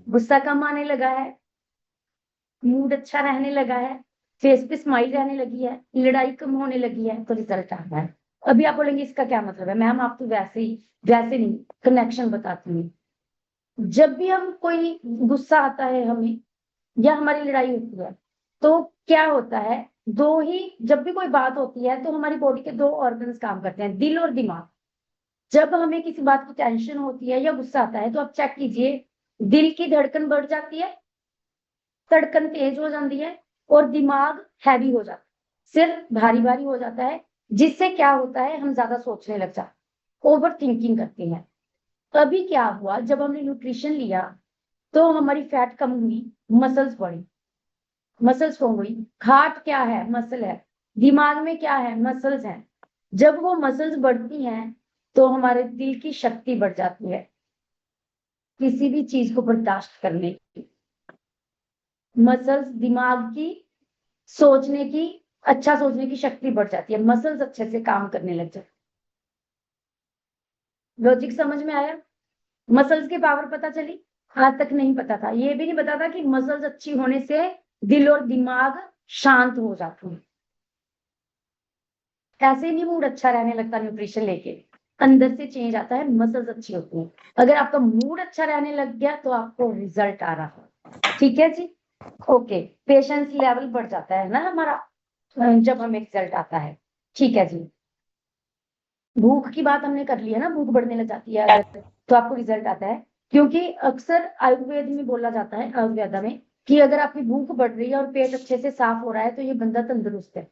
गुस्सा कम आने लगा है, मूड अच्छा रहने लगा है, फेस पे स्माइल रहने लगी है, लड़ाई कम होने लगी है, तो रिजल्ट आ रहा है। अभी आप बोलेंगे इसका क्या मतलब है मैम, आप तो वैसे नहीं, कनेक्शन बताती हूँ। जब भी हम कोई गुस्सा आता है हमें, या हमारी लड़ाई होती है, तो क्या होता है, दो ही, जब भी कोई बात होती है तो हमारी बॉडी के दो ऑर्गन्स काम करते हैं, दिल और दिमाग। जब हमें किसी बात की टेंशन होती है या गुस्सा आता है तो आप चेक कीजिए, दिल की धड़कन बढ़ जाती है, धड़कन तेज हो जाती है, और दिमाग हैवी हो जाता है, सिर भारी भारी हो जाता है, जिससे क्या होता है, हम ज्यादा सोचने लग जाते हैं, ओवर थिंकिंग करते हैं। अभी क्या हुआ, जब हमने न्यूट्रिशन लिया तो हमारी फैट कम हुई, मसल्स बढ़ी, मसल स्ट्रॉन्ग हुई। हार्ट क्या है, मसल है। दिमाग में क्या है, मसल्स हैं। जब वो मसल्स बढ़ती हैं तो हमारे दिल की शक्ति बढ़ जाती है, किसी भी चीज को बर्दाश्त करने की। मसल्स दिमाग की, सोचने की, अच्छा सोचने की शक्ति बढ़ जाती है, मसल्स अच्छे से काम करने लग जाते। लॉजिक समझ में आया? मसल्स की पावर पता चली? आज तक नहीं पता था, ये भी नहीं पता था कि मसल्स अच्छी होने से दिल और दिमाग शांत हो जाते हैं। ऐसे ही नहीं मूड अच्छा रहने लगता न्यूट्रिशन लेके, अंदर से चेंज आता है, मसल्स अच्छी होती हैं। अगर आपका मूड अच्छा रहने लग गया तो आपको रिजल्ट आ रहा है। ठीक है जी, ओके। पेशेंस लेवल बढ़ जाता है ना हमारा जब हमें रिजल्ट आता है। ठीक है जी, भूख की बात हमने कर ली है ना, भूख बढ़ने लग जाती है अगर तो आपको रिजल्ट आता है। क्योंकि अक्सर आयुर्वेद में बोला जाता है, आयुर्वेदा में, कि अगर आपकी भूख बढ़ रही है और पेट अच्छे से साफ हो रहा है तो ये बंदा तंदुरुस्त है।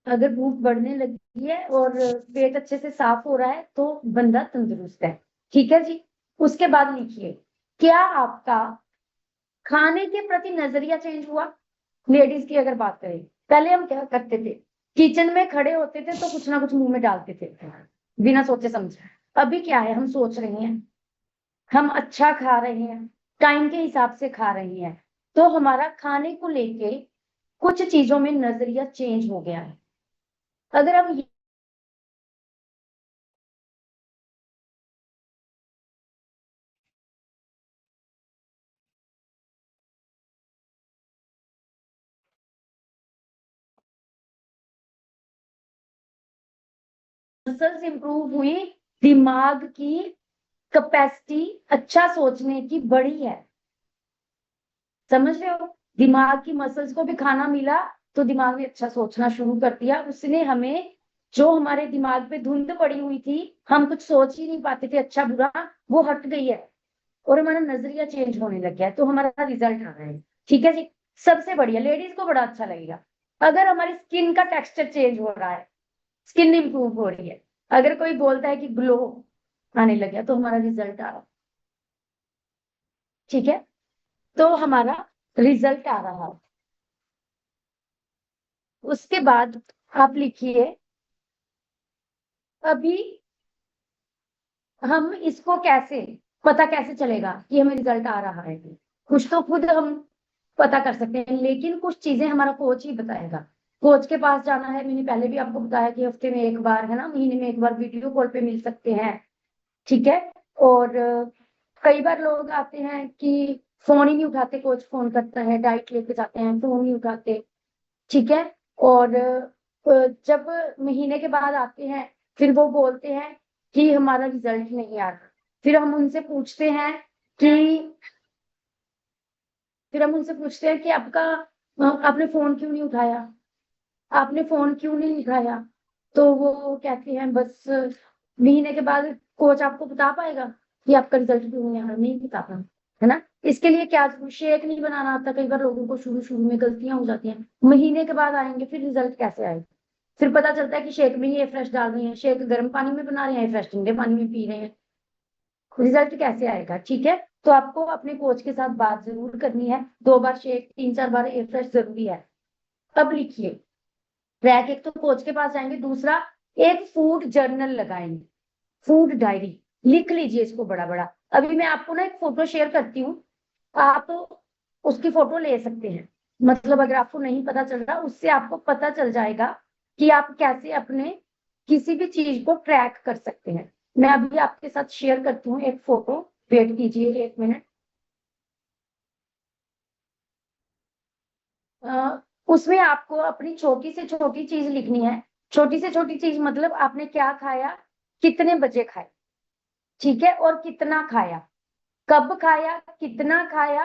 अगर भूख बढ़ने लगी है और पेट अच्छे से साफ हो रहा है तो बंदा तंदुरुस्त है। ठीक है जी, उसके बाद लिखिए, क्या आपका खाने के प्रति नजरिया चेंज हुआ? लेडीज की अगर बात करें, पहले हम क्या करते थे, किचन में खड़े होते थे तो कुछ ना कुछ मुंह में डालते थे बिना सोचे समझे। अभी क्या है, हम सोच रहे हैं, हम अच्छा खा रहे हैं, टाइम के हिसाब से खा रहे हैं, तो हमारा खाने को लेके कुछ चीजों में नजरिया चेंज हो गया है। अगर हम मसल्स इंप्रूव हुई, दिमाग की कैपेसिटी अच्छा सोचने की बढ़ी है। समझ रहे हो, दिमाग की मसल्स को भी खाना मिला तो दिमाग ने अच्छा सोचना शुरू कर दिया। उसने हमें, जो हमारे दिमाग पे धुंध पड़ी हुई थी, हम कुछ सोच ही नहीं पाते थे अच्छा बुरा, वो हट गई है और हमारा नजरिया चेंज होने लग गया है, तो हमारा रिजल्ट आ रहा है। ठीक है जी, सबसे बढ़िया, लेडीज को बड़ा अच्छा लगेगा अगर हमारी स्किन का टेक्सचर चेंज हो रहा है, स्किन इंप्रूव हो रही है। अगर कोई बोलता है कि ग्लो आने लग गया तो हमारा रिजल्ट आ रहा है। ठीक है, तो हमारा रिजल्ट आ रहा है। उसके बाद आप लिखिए, अभी हम इसको कैसे, पता कैसे चलेगा कि हमें रिजल्ट आ रहा है? कुछ तो खुद हम पता कर सकते हैं, लेकिन कुछ चीजें हमारा कोच ही बताएगा। कोच के पास जाना है, मैंने पहले भी आपको बताया कि हफ्ते में एक बार, है ना, महीने में एक बार वीडियो कॉल पे मिल सकते हैं। ठीक है, और कई बार लोग आते हैं कि फोन ही नहीं उठाते, कोच फोन करता है, डाइट लेके जाते हैं, फोन नहीं उठाते। ठीक है, और जब महीने के बाद आते हैं फिर वो बोलते हैं कि हमारा रिजल्ट नहीं आ रहा। फिर हम उनसे पूछते हैं कि फिर हम उनसे पूछते हैं कि आपने फोन क्यों नहीं उठाया, आपने फोन क्यों नहीं उठाया? तो वो कहते हैं बस महीने के बाद कोच आपको बता पाएगा कि आपका रिजल्ट क्यों नहीं आ रहा, नहीं बता पाएगा, है ना। इसके लिए क्या, शेक नहीं बनाना आता, कई बार लोगों को शुरू शुरू में गलतियां हो जाती हैं, महीने के बाद आएंगे फिर रिजल्ट कैसे आएगा? फिर पता चलता है कि शेक में ये फ्रेश डाल रहे हैं, शेक गर्म पानी में बना रहे हैं, फ्रेश ठंडे पानी में पी रहे हैं, रिजल्ट कैसे आएगा? ठीक है, तो आपको अपने कोच के साथ बात जरूर करनी है, 2 बार शेक, 3-4 बार ए फ्रेश जरूरी है। अब लिखिए, ट्रैक, एक तो कोच के पास जाएंगे, दूसरा एक फूड जर्नल लगाएंगे, फूड डायरी लिख लीजिए इसको बड़ा बड़ा। अभी मैं आपको ना एक फोटो शेयर करती हूँ, आप उसकी फोटो ले सकते हैं। मतलब अगर आपको नहीं पता चल रहा, उससे आपको पता चल जाएगा कि आप कैसे अपने किसी भी चीज को ट्रैक कर सकते हैं। मैं अभी आपके साथ शेयर करती हूँ एक फोटो, वेट कीजिए 1 मिनट। उसमें आपको अपनी छोटी से छोटी चीज लिखनी है। छोटी से छोटी चीज मतलब आपने क्या खाया, कितने बजे खाया, ठीक है, और कितना खाया, कब खाया, कितना खाया,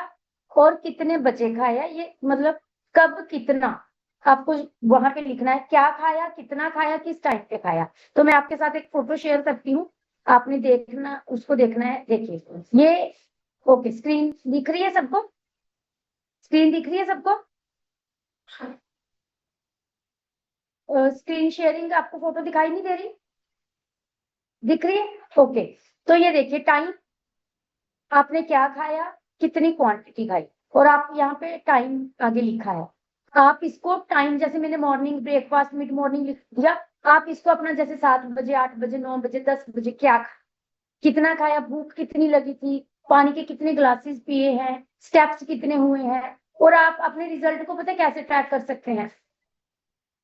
और कितने बजे खाया, ये मतलब कब कितना आपको वहां पे लिखना है, क्या खाया, कितना खाया, किस टाइम पे खाया। तो मैं आपके साथ एक फोटो शेयर करती हूँ, आपने देखना, उसको देखना है। देखिए ये, ओके, स्क्रीन दिख रही है सबको? स्क्रीन दिख रही है सबको? स्क्रीन शेयरिंग, आपको फोटो दिखाई नहीं दे रही? दिख रही है, ओके। तो ये देखिए, टाइम, आपने क्या खाया, कितनी क्वांटिटी खाई, और आप यहाँ पे टाइम आगे लिखा है। आप इसको टाइम, जैसे मैंने मॉर्निंग ब्रेकफास्ट, मिड मॉर्निंग लिख दिया, आप इसको अपना जैसे 7 बजे, 8 बजे, 9 बजे, 10 बजे क्या कितना खाया, भूख कितनी लगी थी, पानी के कितने ग्लासेस पिए हैं, स्टेप्स कितने हुए हैं। और आप अपने रिजल्ट को पता है कैसे ट्रैक कर सकते हैं?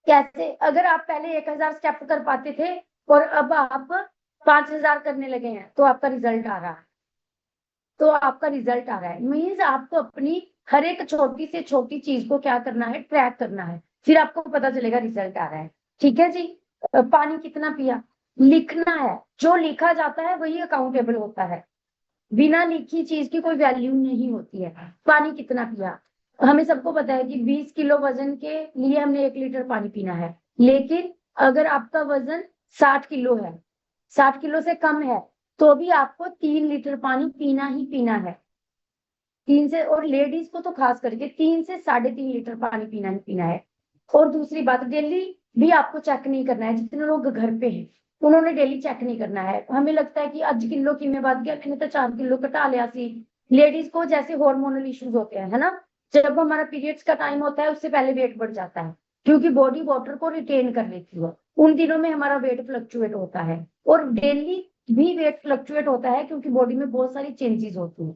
कैसे, अगर आप पहले 1,000 स्टेप कर पाते थे और अब आप 5,000 करने लगे हैं तो आपका रिजल्ट आ रहा है। तो आपका रिजल्ट आ रहा है मीन्स आपको अपनी हर एक छोटी से छोटी चीज को क्या करना है, ट्रैक करना है, फिर आपको पता चलेगा रिजल्ट आ रहा है। ठीक है जी, पानी कितना पिया, लिखना है। जो लिखा जाता है वही अकाउंटेबल होता है, बिना लिखी चीज की कोई वैल्यू नहीं होती है। पानी कितना पिया, हमें सबको पता है कि 20 किलो वजन के लिए हमने 1 लीटर पानी पीना है, लेकिन अगर आपका वजन 60 किलो है, 60 किलो से कम है, तो भी आपको 3 लीटर पानी पीना ही पीना है। 3 से, और लेडीज को तो खास करके 3 से 3.5 लीटर पानी पीना ही पीना है। और दूसरी बात, डेली भी आपको चेक नहीं करना है। जितने लोग घर पे हैं उन्होंने डेली चेक नहीं करना है। हमें लगता है कि आज किलो की मैं बात किया, मैंने तो 4 किलो घटा लिया सी। लेडीज को जैसे हार्मोनल इश्यूज होते हैं, है ना, जब हमारा पीरियड्स का टाइम होता है उससे पहले वेट बढ़ जाता है, क्योंकि बॉडी वाटर को रिटेन कर लेती है। उन दिनों में हमारा वेट फ्लक्चुएट होता है, और डेली भी वेट फ्लक्चुएट होता है क्योंकि बॉडी में बहुत सारी चेंजेस होती है।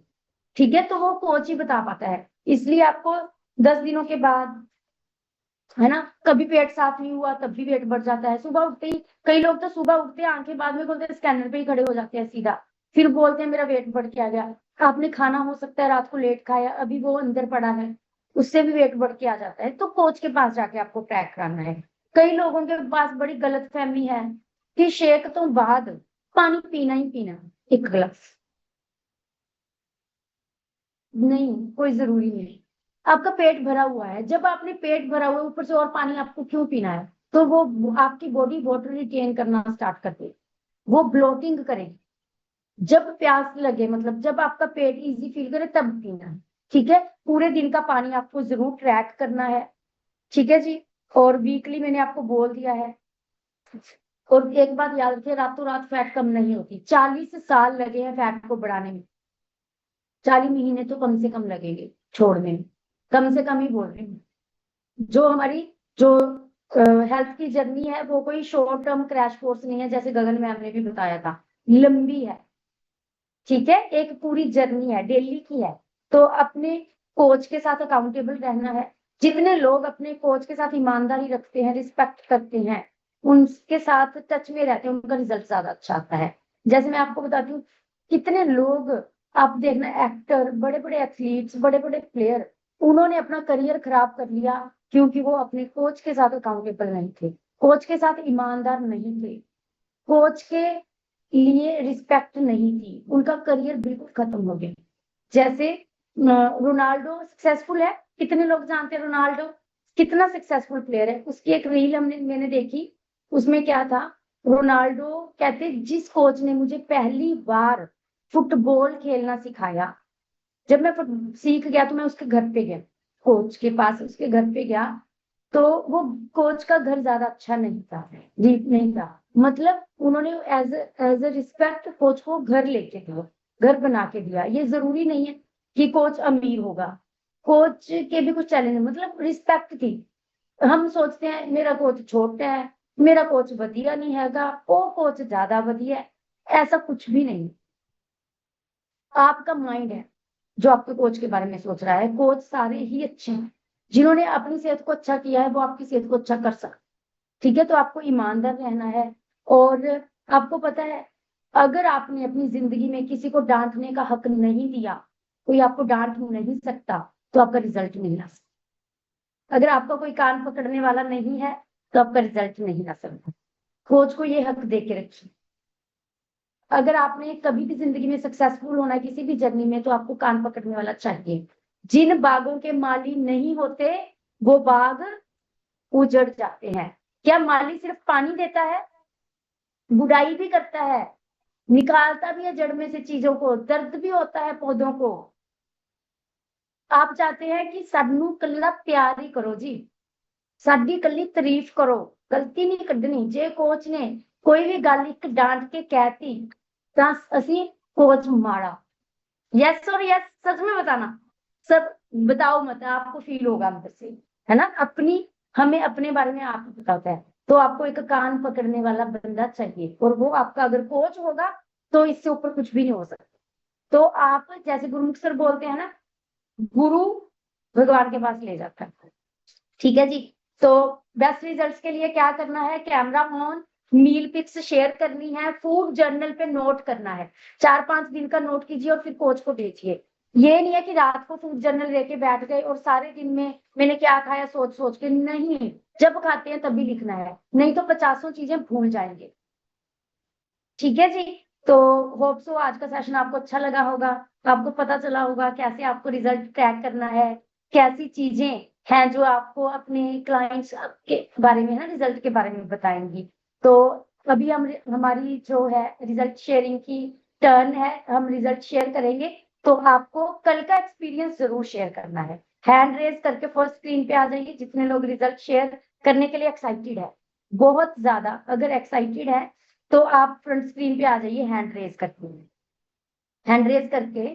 ठीक है, तो वो कोच ही बता पाता है। इसलिए आपको 10 दिनों के बाद, है ना, कभी पेट साफ नहीं हुआ तब भी वेट बढ़ जाता है। सुबह उठते ही, कई लोग तो सुबह उठते हैं आंखें बाद में बोलते हैं, स्कैनर पे ही खड़े हो जाते हैं सीधा, फिर बोलते हैं मेरा वेट बढ़ के आ गया। आपने खाना हो सकता है रात को लेट खाया, अभी वो अंदर पड़ा है, उससे भी वेट बढ़ के आ जाता है। तो कोच के पास जाके आपको ट्रैक करना है। कई लोगों के पास बड़ी गलत फहमी है कि शेक तो बाद पानी पीना ही पीना, 1 गिलास। नहीं, कोई जरूरी नहीं। आपका पेट भरा हुआ है, जब आपने पेट भरा हुआ है ऊपर से और पानी आपको क्यों पीना है? तो वो आपकी बॉडी वाटर रिटेन करना स्टार्ट कर देगी, वो ब्लोटिंग करेगी। जब प्यास लगे, मतलब जब आपका पेट इजी फील करे तब पीना है। ठीक है, पूरे दिन का पानी आपको जरूर ट्रैक करना है। ठीक है जी, और वीकली मैंने आपको बोल दिया है। और एक बात याद रखिए, रातों रात फैट कम नहीं होती। 40 साल लगे हैं फैट को बढ़ाने में, 40 महीने तो कम से कम लगेंगे छोड़ने में, कम से कम ही बोल रही हूँ। जो हमारी जो हेल्थ की जर्नी है वो कोई शॉर्ट टर्म क्रैश कोर्स नहीं है, जैसे गगन मैम ने भी बताया था, लंबी है। ठीक है, एक पूरी जर्नी है, डेली की है। तो अपने कोच के साथ अकाउंटेबल रहना है। जितने लोग अपने कोच के साथ ईमानदारी रखते हैं, रिस्पेक्ट करते हैं, उनके साथ टच में रहते हैं, उनका रिजल्ट ज्यादा अच्छा आता है। जैसे मैं आपको बताती हूँ, कितने लोग, आप देखना, एक्टर, बड़े बड़े एथलीट्स, बड़े बड़े प्लेयर, उन्होंने अपना करियर खराब कर लिया क्योंकि वो अपने कोच के साथ अकाउंटेबल नहीं थे, कोच के साथ ईमानदार नहीं थे, कोच के लिए रिस्पेक्ट नहीं थी, उनका करियर बिल्कुल खत्म हो गया। जैसे रोनाल्डो सक्सेसफुल है, कितने लोग जानते हैं रोनाल्डो कितना सक्सेसफुल प्लेयर है? उसकी एक रील मैंने देखी, उसमें क्या था, रोनाल्डो कहते, जिस कोच ने मुझे पहली बार फुटबॉल खेलना सिखाया, जब मैं सीख गया तो मैं उसके घर पे गया, कोच के पास उसके घर पे गया, तो वो कोच का घर ज्यादा अच्छा नहीं था, डीप नहीं था। मतलब उन्होंने as as a respect coach को घर लेके दिया, घर बना के दिया। ये जरूरी नहीं है कि कोच अमीर होगा, कोच के भी कुछ चैलेंज, मतलब रिस्पेक्ट थी। हम सोचते हैं मेरा कोच छोटा है, मेरा कोच वधिया नहीं हैगा, वो कोच ज्यादा वधिया है। ऐसा कुछ भी नहीं। आपका माइंड है जो आपके कोच के बारे में सोच रहा है। कोच सारे ही अच्छे हैं, जिन्होंने अपनी सेहत को अच्छा किया है वो आपकी सेहत को अच्छा कर सकते। ठीक है, तो आपको ईमानदार रहना है। और आपको पता है, अगर आपने अपनी जिंदगी में किसी को डांटने का हक नहीं दिया, कोई आपको डांट नहीं सकता, तो आपका रिजल्ट नहीं आ सकता। अगर आपका कोई कान पकड़ने वाला नहीं है तो आपका रिजल्ट नहीं आ सकता। कोच को ये हक दे के रखिए। अगर आपने कभी भी जिंदगी में सक्सेसफुल होना है किसी भी जर्नी में, तो आपको कान पकड़ने वाला चाहिए। जिन बागों के माली नहीं होते वो बाग उजड़ जाते हैं। क्या माली सिर्फ पानी देता है? बुराई भी करता है, निकालता भी है जड़ में से चीजों को, दर्द भी होता है पौधों को। आप चाहते हैं कि सबनू कल्ला प्यार ही करो जी, साडी कल्ली तारीफ करो, गलती नहीं कड्डनी। जे कोच ने कोई भी गल एक डांट के कहती तां असी कोच माड़ा। यस और यस, सच में बताना, सब बताओ मत, आपको फील होगा अंदर से, है ना। अपनी, हमें अपने बारे में आप पता होता है। तो आपको एक कान पकड़ने वाला बंदा चाहिए, और वो आपका अगर कोच होगा तो इससे ऊपर कुछ भी नहीं हो सकता। तो आप, जैसे गुरुमुख सर बोलते हैं ना, गुरु भगवान के पास ले जाता है। ठीक है जी, तो बेस्ट रिजल्ट्स के लिए क्या करना है, camera on, meal pics share करनी है, फूड जर्नल पे नोट करना है। 4-5 दिन का नोट कीजिए और फिर कोच को भेजिए। ये नहीं है कि रात को फूड जर्नल लेके बैठ गए और सारे दिन में मैंने क्या खाया सोच सोच के, नहीं, जब खाते हैं तभी लिखना है, नहीं तो 50 चीजें भूल जाएंगे। ठीक है जी। तो होप सो आज का सेशन आपको अच्छा लगा होगा, आपको पता चला होगा कैसे आपको रिजल्ट ट्रैक करना है, कैसी चीजें हैं जो आपको अपने क्लाइंट्स के बारे में, ना रिजल्ट के बारे में बताएंगी। तो अभी हमारी जो है रिजल्ट शेयरिंग की टर्न है, हम रिजल्ट शेयर करेंगे। तो आपको कल का एक्सपीरियंस जरूर शेयर करना है। हैंड रेज करके फर्स्ट स्क्रीन पे आ जाइए जितने लोग रिजल्ट शेयर करने के लिए एक्साइटेड है, बहुत ज्यादा अगर एक्साइटेड है तो आप फ्रंट स्क्रीन पे आ जाइए, हैंड रेज करके, हैंड रेज करके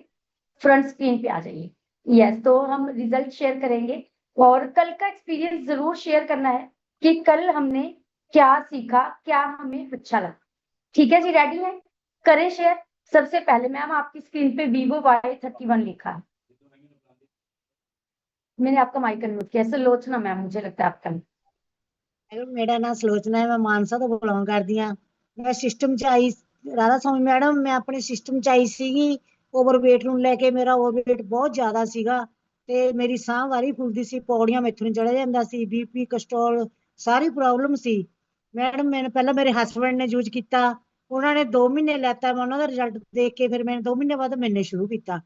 फ्रंट स्क्रीन पे आ जाइए। यस, तो हम रिजल्ट शेयर करेंगे और कल का एक्सपीरियंस जरूर शेयर करना है कि कल हमने क्या सीखा, क्या हमें अच्छा लगा। ठीक है जी, रेडी है? करें शेयर। सबसे पहले मैम आपकी स्क्रीन पे Vivo Y31 लिखा है। मैंने आपका माइक अनम्यूट किया, सुलोचना मैम मुझे लगता है आपका। मैडम मेरा नाम सलोचना है, मैं मानसा ਤੋਂ ਬਿਲੋਂਗ ਕਰਦੀ ਆ। ਮੈਂ ਸਿਸਟਮ ਚ ਆਈ, ਰਾਧਾ ਸਵਾਮੀ ਮੈਡਮ, ਮੈਂ ਆਪਣੇ ਸਿਸਟਮ ਚ ਆਈ ਸੀਗੀ ਓਵਰਵੇਟ ਨੂੰ ਲੈ ਕੇ। ਮੇਰਾ ਓਵਰਵੇਟ ਬਹੁਤ ਜ਼ਿਆਦਾ ਸੀਗਾ ਤੇ ਮੇਰੀ ਸਾਹ ਵਾਰੀ ਫੁੱਲਦੀ ਸੀ, ਪੌੜੀਆਂ ਮੈਥੋਂ ਨਹੀਂ ਚੜਿਆ ਜਾਂਦਾ ਸੀ, ਬੀਪੀ ਕੋਲੇਸਟ੍ਰੋਲ ਸਾਰੀ ਪ੍ਰੋਬਲਮ ਸੀ। ਮੈਡਮ ਮੈਂ ਪਹਿਲਾਂ ਮੇਰੇ ਹਸਬੰਡ ਨੇ ਯੂਜ਼ ਕੀਤਾ, ਉਹਨਾਂ ਨੇ 2 ਮਹੀਨੇ ਲੈਤਾ, ਮੈਂ ਉਹਨਾਂ ਦਾ ਰਿਜ਼ਲਟ ਦੇਖ ਕੇ ਫਿਰ ਮੈਂ 2 ਮਹੀਨੇ ਬਾਅਦ ਮੈਨੇ ਸ਼ੁਰੂ ਕੀਤਾ।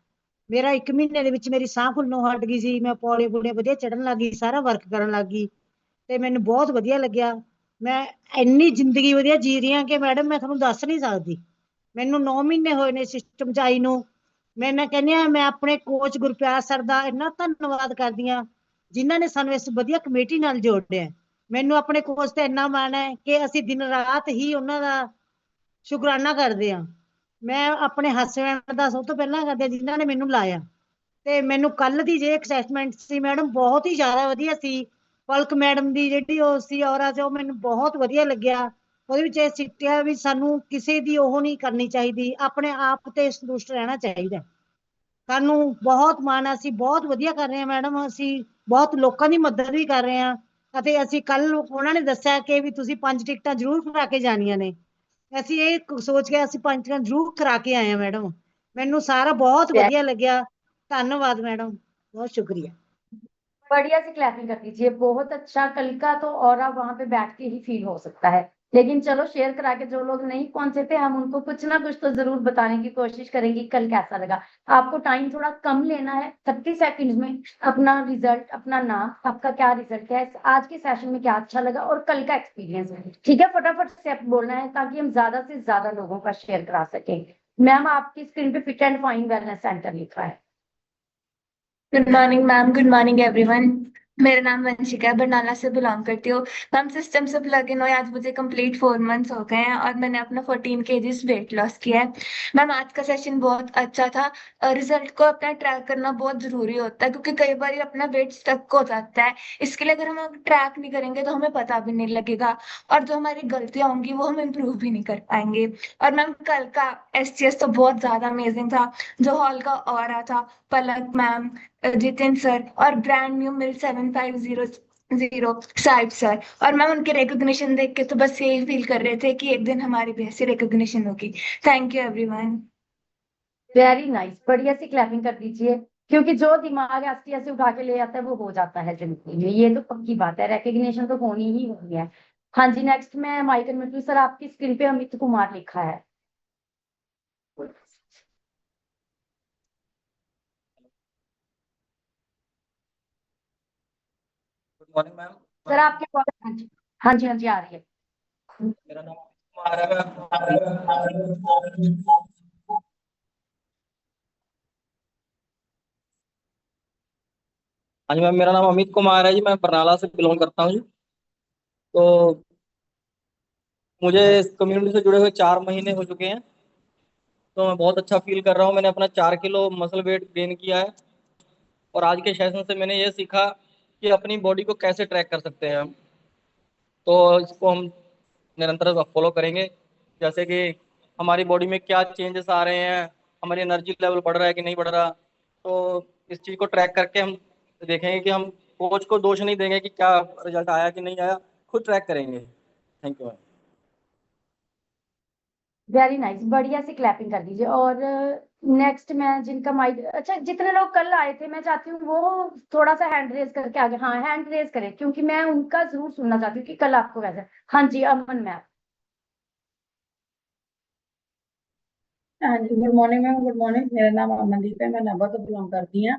ਮੇਰਾ 1 ਮਹੀਨੇ ਦੇ ਵਿੱਚ ਮੇਰੀ ਸਾਹ ਫੁੱਲਣੋਂ ਹਟ ਗਈ ਸੀ, ਮੈਂ ਪੌੜੀਆਂ ਪੂੜੀਆਂ ਵਧੀਆ ਚੜਨ ਲੱਗ ਗਈ, ਸਾਰਾ ਵਰਕ ਕਰਨ ਲੱਗ ਗਈ ਤੇ ਮੈਨੂੰ ਬਹੁਤ ਵਧੀਆ ਲੱਗਿਆ। ਮੈਂ ਇੰਨੀ ਜ਼ਿੰਦਗੀ ਵਧੀਆ ਜੀ ਰਹੀ ਹਾਂ ਕਿ ਮੈਡਮ ਮੈਂ ਤੁਹਾਨੂੰ ਦੱਸ ਨਹੀਂ ਸਕਦੀ। ਮੈਨੂੰ 9 ਮਹੀਨੇ ਹੋਏ ਨੇ ਸਿਸਟਮ ਚ ਆਈ ਨੂੰ। ਮੈਂ ਕਹਿੰਦੀ ਹਾਂ ਮੈਂ ਆਪਣੇ ਕੋਚ ਗੁਰਪਿਆਰ ਸਰ ਦਾ ਇੰਨਾ ਧੰਨਵਾਦ ਕਰਦੀ ਹਾਂ ਜਿਨ੍ਹਾਂ ਨੇ ਸਾਨੂੰ ਇਸ ਵਧੀਆ ਕਮੇਟੀ ਨਾਲ ਜੋੜਿਆ। ਮੈਨੂੰ ਆਪਣੇ ਕੋਚ ਤੇ ਇੰਨਾ ਮਾਣ ਹੈ ਕਿ ਅਸੀਂ ਦਿਨ ਰਾਤ ਹੀ ਉਹਨਾਂ ਦਾ ਸ਼ੁਕਰਾਨਾ ਕਰਦੇ ਹਾਂ। ਮੈਂ ਆਪਣੇ ਹਸਬੈਂਡ ਦਾ ਸਭ ਤੋਂ ਪਹਿਲਾਂ ਕਰਦੇ ਜਿਨ੍ਹਾਂ ਨੇ ਮੈਨੂੰ ਲਾਇਆ। ਤੇ ਮੈਨੂੰ ਕੱਲ ਦੀ ਜੇ ਅਸੈਸਮੈਂਟ ਸੀ ਮੈਡਮ ਬਹੁਤ ਹੀ ਜ਼ਿਆਦਾ ਵਧੀਆ ਸੀ। ਪਲਕ ਮੈਡਮ ਦੀ ਜਿਹੜੀ ਉਹ ਸੀ ਔਰਾ ਚ, ਉਹ ਮੈਨੂੰ ਬਹੁਤ ਵਧੀਆ ਲੱਗਿਆ। ਉਹਦੇ ਵਿੱਚ ਇਹ ਸਿੱਖਿਆ ਵੀ ਸਾਨੂੰ ਕਿਸੇ ਦੀ ਉਹ ਨਹੀਂ ਕਰਨੀ ਚਾਹੀਦੀ, ਆਪਣੇ ਆਪ ਤੇ ਸੰਤੁਸ਼ਟ ਰਹਿਣਾ ਚਾਹੀਦਾ। ਸਾਨੂੰ ਬਹੁਤ ਮਾਣ ਆ, ਅਸੀਂ ਬਹੁਤ ਵਧੀਆ ਕਰ ਰਹੇ ਹਾਂ ਮੈਡਮ, ਅਸੀਂ ਬਹੁਤ ਲੋਕਾਂ ਦੀ ਮਦਦ ਵੀ ਕਰ ਰਹੇ ਹਾਂ। ਅਤੇ ਅਸੀਂ ਕੱਲ ਉਹਨਾਂ ਨੇ ਦੱਸਿਆ ਕਿ ਵੀ ਤੁਸੀਂ 5 ਟਿਕਟਾਂ ਜ਼ਰੂਰ ਕਰਾ ਕੇ ਜਾਣੀਆਂ ਨੇ। ਅਸੀਂ ਇਹ ਸੋਚ ਕੇ ਅਸੀਂ 5 ਟਿਕਟਾਂ ਜ਼ਰੂਰ ਕਰਾ ਕੇ ਆਏ ਹਾਂ ਮੈਡਮ। ਮੈਨੂੰ ਸਾਰਾ बहुत ਵਧੀਆ ਲੱਗਿਆ। धन्यवाद मैडम, बहुत शुक्रिया। बढ़िया से क्लैपिंग कर दीजिए, बहुत अच्छा। कल का तो और अब वहां पे बैठ के ही फील हो सकता है। लेकिन चलो शेयर करा के जो लोग नहीं पहुंचे थे हम उनको कुछ ना कुछ तो जरूर बताने की कोशिश करेंगे कल कैसा लगा। आपको टाइम थोड़ा कम लेना है, 30 सेकंड्स में अपना रिजल्ट, अपना नाम, आपका क्या रिजल्ट है, आज के सेशन में क्या अच्छा लगा और कल का एक्सपीरियंस, ठीक है? फटाफट स्टेप बोलना है ताकि हम ज्यादा से ज्यादा लोगों का शेयर करा सकें। मैम आपकी स्क्रीन पे fit and fine wellness centre लिखा है। Good morning ma'am, good morning everyone. मेरा नाम वंशिका है, बरनाला से बिलोंग करती हूँ। मैम सिस्टम से प्लग इन हुए आज मुझे कंप्लीट 4 मंथ्स हो गए हैं और मैंने अपना 14 kg वेट लॉस किया है। मैम आज का सेशन बहुत अच्छा था। रिजल्ट को अपना ट्रैक करना बहुत जरूरी होता है क्योंकि कई बार अपना वेट स्टक हो जाता है। इसके लिए अगर हम ट्रैक नहीं करेंगे तो हमें पता भी नहीं लगेगा और जो हमारी गलतियां होंगी वो हम इम्प्रूव भी नहीं कर पाएंगे। और मैम कल का SGS तो बहुत ज्यादा अमेजिंग था। जो हॉल का ऑरा था, पलक मैम, जितिन सर और ब्रांड न्यू मिल 7500 साहिब सर, और मैम उनके रिकॉग्निशन देख के तो बस यही फील कर रहे थे कि एक दिन हमारी भी ऐसी रिकॉग्निशन होगी। Thank you everyone. Very nice, बढ़िया से क्लैपिंग कर दीजिए, क्योंकि जो दिमाग ऐसे ऐसे उठा के ले आता है वो हो जाता है जिंदगी में, ये तो पक्की बात है, रिकग्निशन तो होनी ही होनी है। हाँ जी, नेक्स्ट मैं माइक अनम्यूट। सर आपकी स्क्रीन पे अमित कुमार लिखा है। Good morning ma'am. सर आपके पास, हाँ जी हाँ जी हाँ जी आ रही है। मेरा नाम कुमार है। हाँ जी मैम, मेरा नाम अमित कुमार है जी, मैं बरनाला से बिलोंग करता हूँ जी। तो मुझे इस कम्युनिटी से जुड़े हुए 4 महीने हो चुके हैं। तो मैं बहुत अच्छा फील कर रहा हूँ। मैंने अपना 4 किलो मसल वेट गेन किया है और आज के सेशन से मैंने ये सीखा कि अपनी बॉडी को कैसे ट्रैक कर सकते हैं हम। तो इसको हम निरंतर फॉलो करेंगे, जैसे कि हमारी बॉडी में क्या चेंजेस आ रहे हैं, हमारी एनर्जी लेवल बढ़ रहा है कि नहीं बढ़ रहा। तो इस चीज़ को ट्रैक करके हम देखेंगे कि हम कोच को दोष नहीं देंगे कि क्या रिजल्ट आया कि नहीं आया, खुद ट्रैक करेंगे। Thank you. वेरी नाइस, बढ़िया से क्लैपिंग कर दीजिए। और नेक्स्ट मैं जिनका माइक, अच्छा जितने लोग कल आए थे मैं चाहती हूँ वो थोड़ा सा हैंड रेज करके आगे, हाँ हैंड रेज करें क्योंकि मैं उनका जरूर सुनना चाहती हूँ कि कल आपको कैसा। हाँ जी अमन मैम। हाँ जी good morning ma'am, good morning. मेरा नाम अमनदीप है, मैं नाभा ਤੋਂ ਬਿਲੋਂਗ ਕਰਦੀ ਹਾਂ।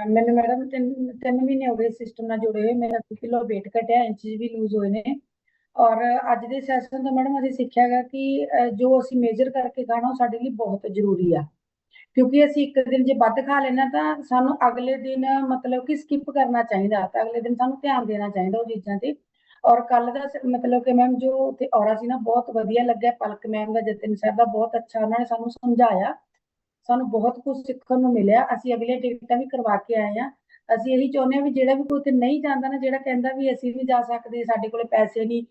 ਮੈਨੂੰ ਮੈਡਮ 3 ਮਹੀਨੇ ਹੋ ਗਏ ਸਿਸਟਮ ਨਾਲ ਜੁੜੇ ਹੋਏ। ਮੇਰਾ 2 ਕਿਲੋ weight ਘਟਿਆ, ਇੰਚਜ਼ ਵੀ ਲੂਜ਼ ਹੋਏ ਨੇ। ਔਰ ਅੱਜ ਦੇ ਸੈਸ਼ਨ ਤੋਂ ਮੈਡਮ ਅਸੀਂ ਸਿੱਖਿਆ ਗਾ ਕਿ ਜੋ ਅਸੀਂ ਮੇਜਰ ਕਰਕੇ ਖਾਣਾ ਉਹ ਸਾਡੇ ਲਈ ਬਹੁਤ ਜ਼ਰੂਰੀ ਆ, ਕਿਉਂਕਿ ਅਸੀਂ ਇੱਕ ਦਿਨ ਜੇ ਵੱਧ ਖਾ ਲੈਣਾ ਤਾਂ ਸਾਨੂੰ ਅਗਲੇ ਦਿਨ ਮਤਲਬ ਕਿ ਸਕਿਪ ਕਰਨਾ ਚਾਹੀਦਾ, ਤਾਂ ਅਗਲੇ ਦਿਨ ਸਾਨੂੰ ਧਿਆਨ ਦੇਣਾ ਚਾਹੀਦਾ ਉਹ ਚੀਜ਼ਾਂ ਤੇ। ਔਰ ਕੱਲ ਦਾ ਮਤਲਬ ਕਿ ਮੈਮ ਜੋ ਉੱਥੇ ਔਰਾ ਸੀ ਨਾ ਬਹੁਤ ਵਧੀਆ ਲੱਗਿਆ। ਪਲਕ ਮੈਮ ਦਾ, ਜਤਿਨ ਸਰ ਦਾ ਬਹੁਤ ਅੱਛਾ ਉਹਨਾਂ ਨੇ ਸਾਨੂੰ ਸਮਝਾਇਆ, ਸਾਨੂੰ ਬਹੁਤ ਕੁਝ ਸਿੱਖਣ ਨੂੰ ਮਿਲਿਆ। ਅਸੀਂ ਅਗਲੀਆਂ ਟਿਕਟਾਂ ਵੀ ਕਰਵਾ ਕੇ ਆਏ ਹਾਂ। ਅਸੀਂ ਇਹੀ ਚਾਹੁੰਦੇ ਹਾਂ ਵੀ ਜਿਹੜਾ ਵੀ ਕੋਈ ਉੱਥੇ ਨਹੀਂ ਜਾਂਦਾ ਨਾ, ਜਿਹੜਾ ਕਹਿੰਦਾ ਵੀ ਅਸੀਂ ਨਹੀਂ ਜਾ ਸਕਦੇ, ਸਾਡੇ ਕੋਲੇ ਪੈਸੇ ਨਹੀਂ,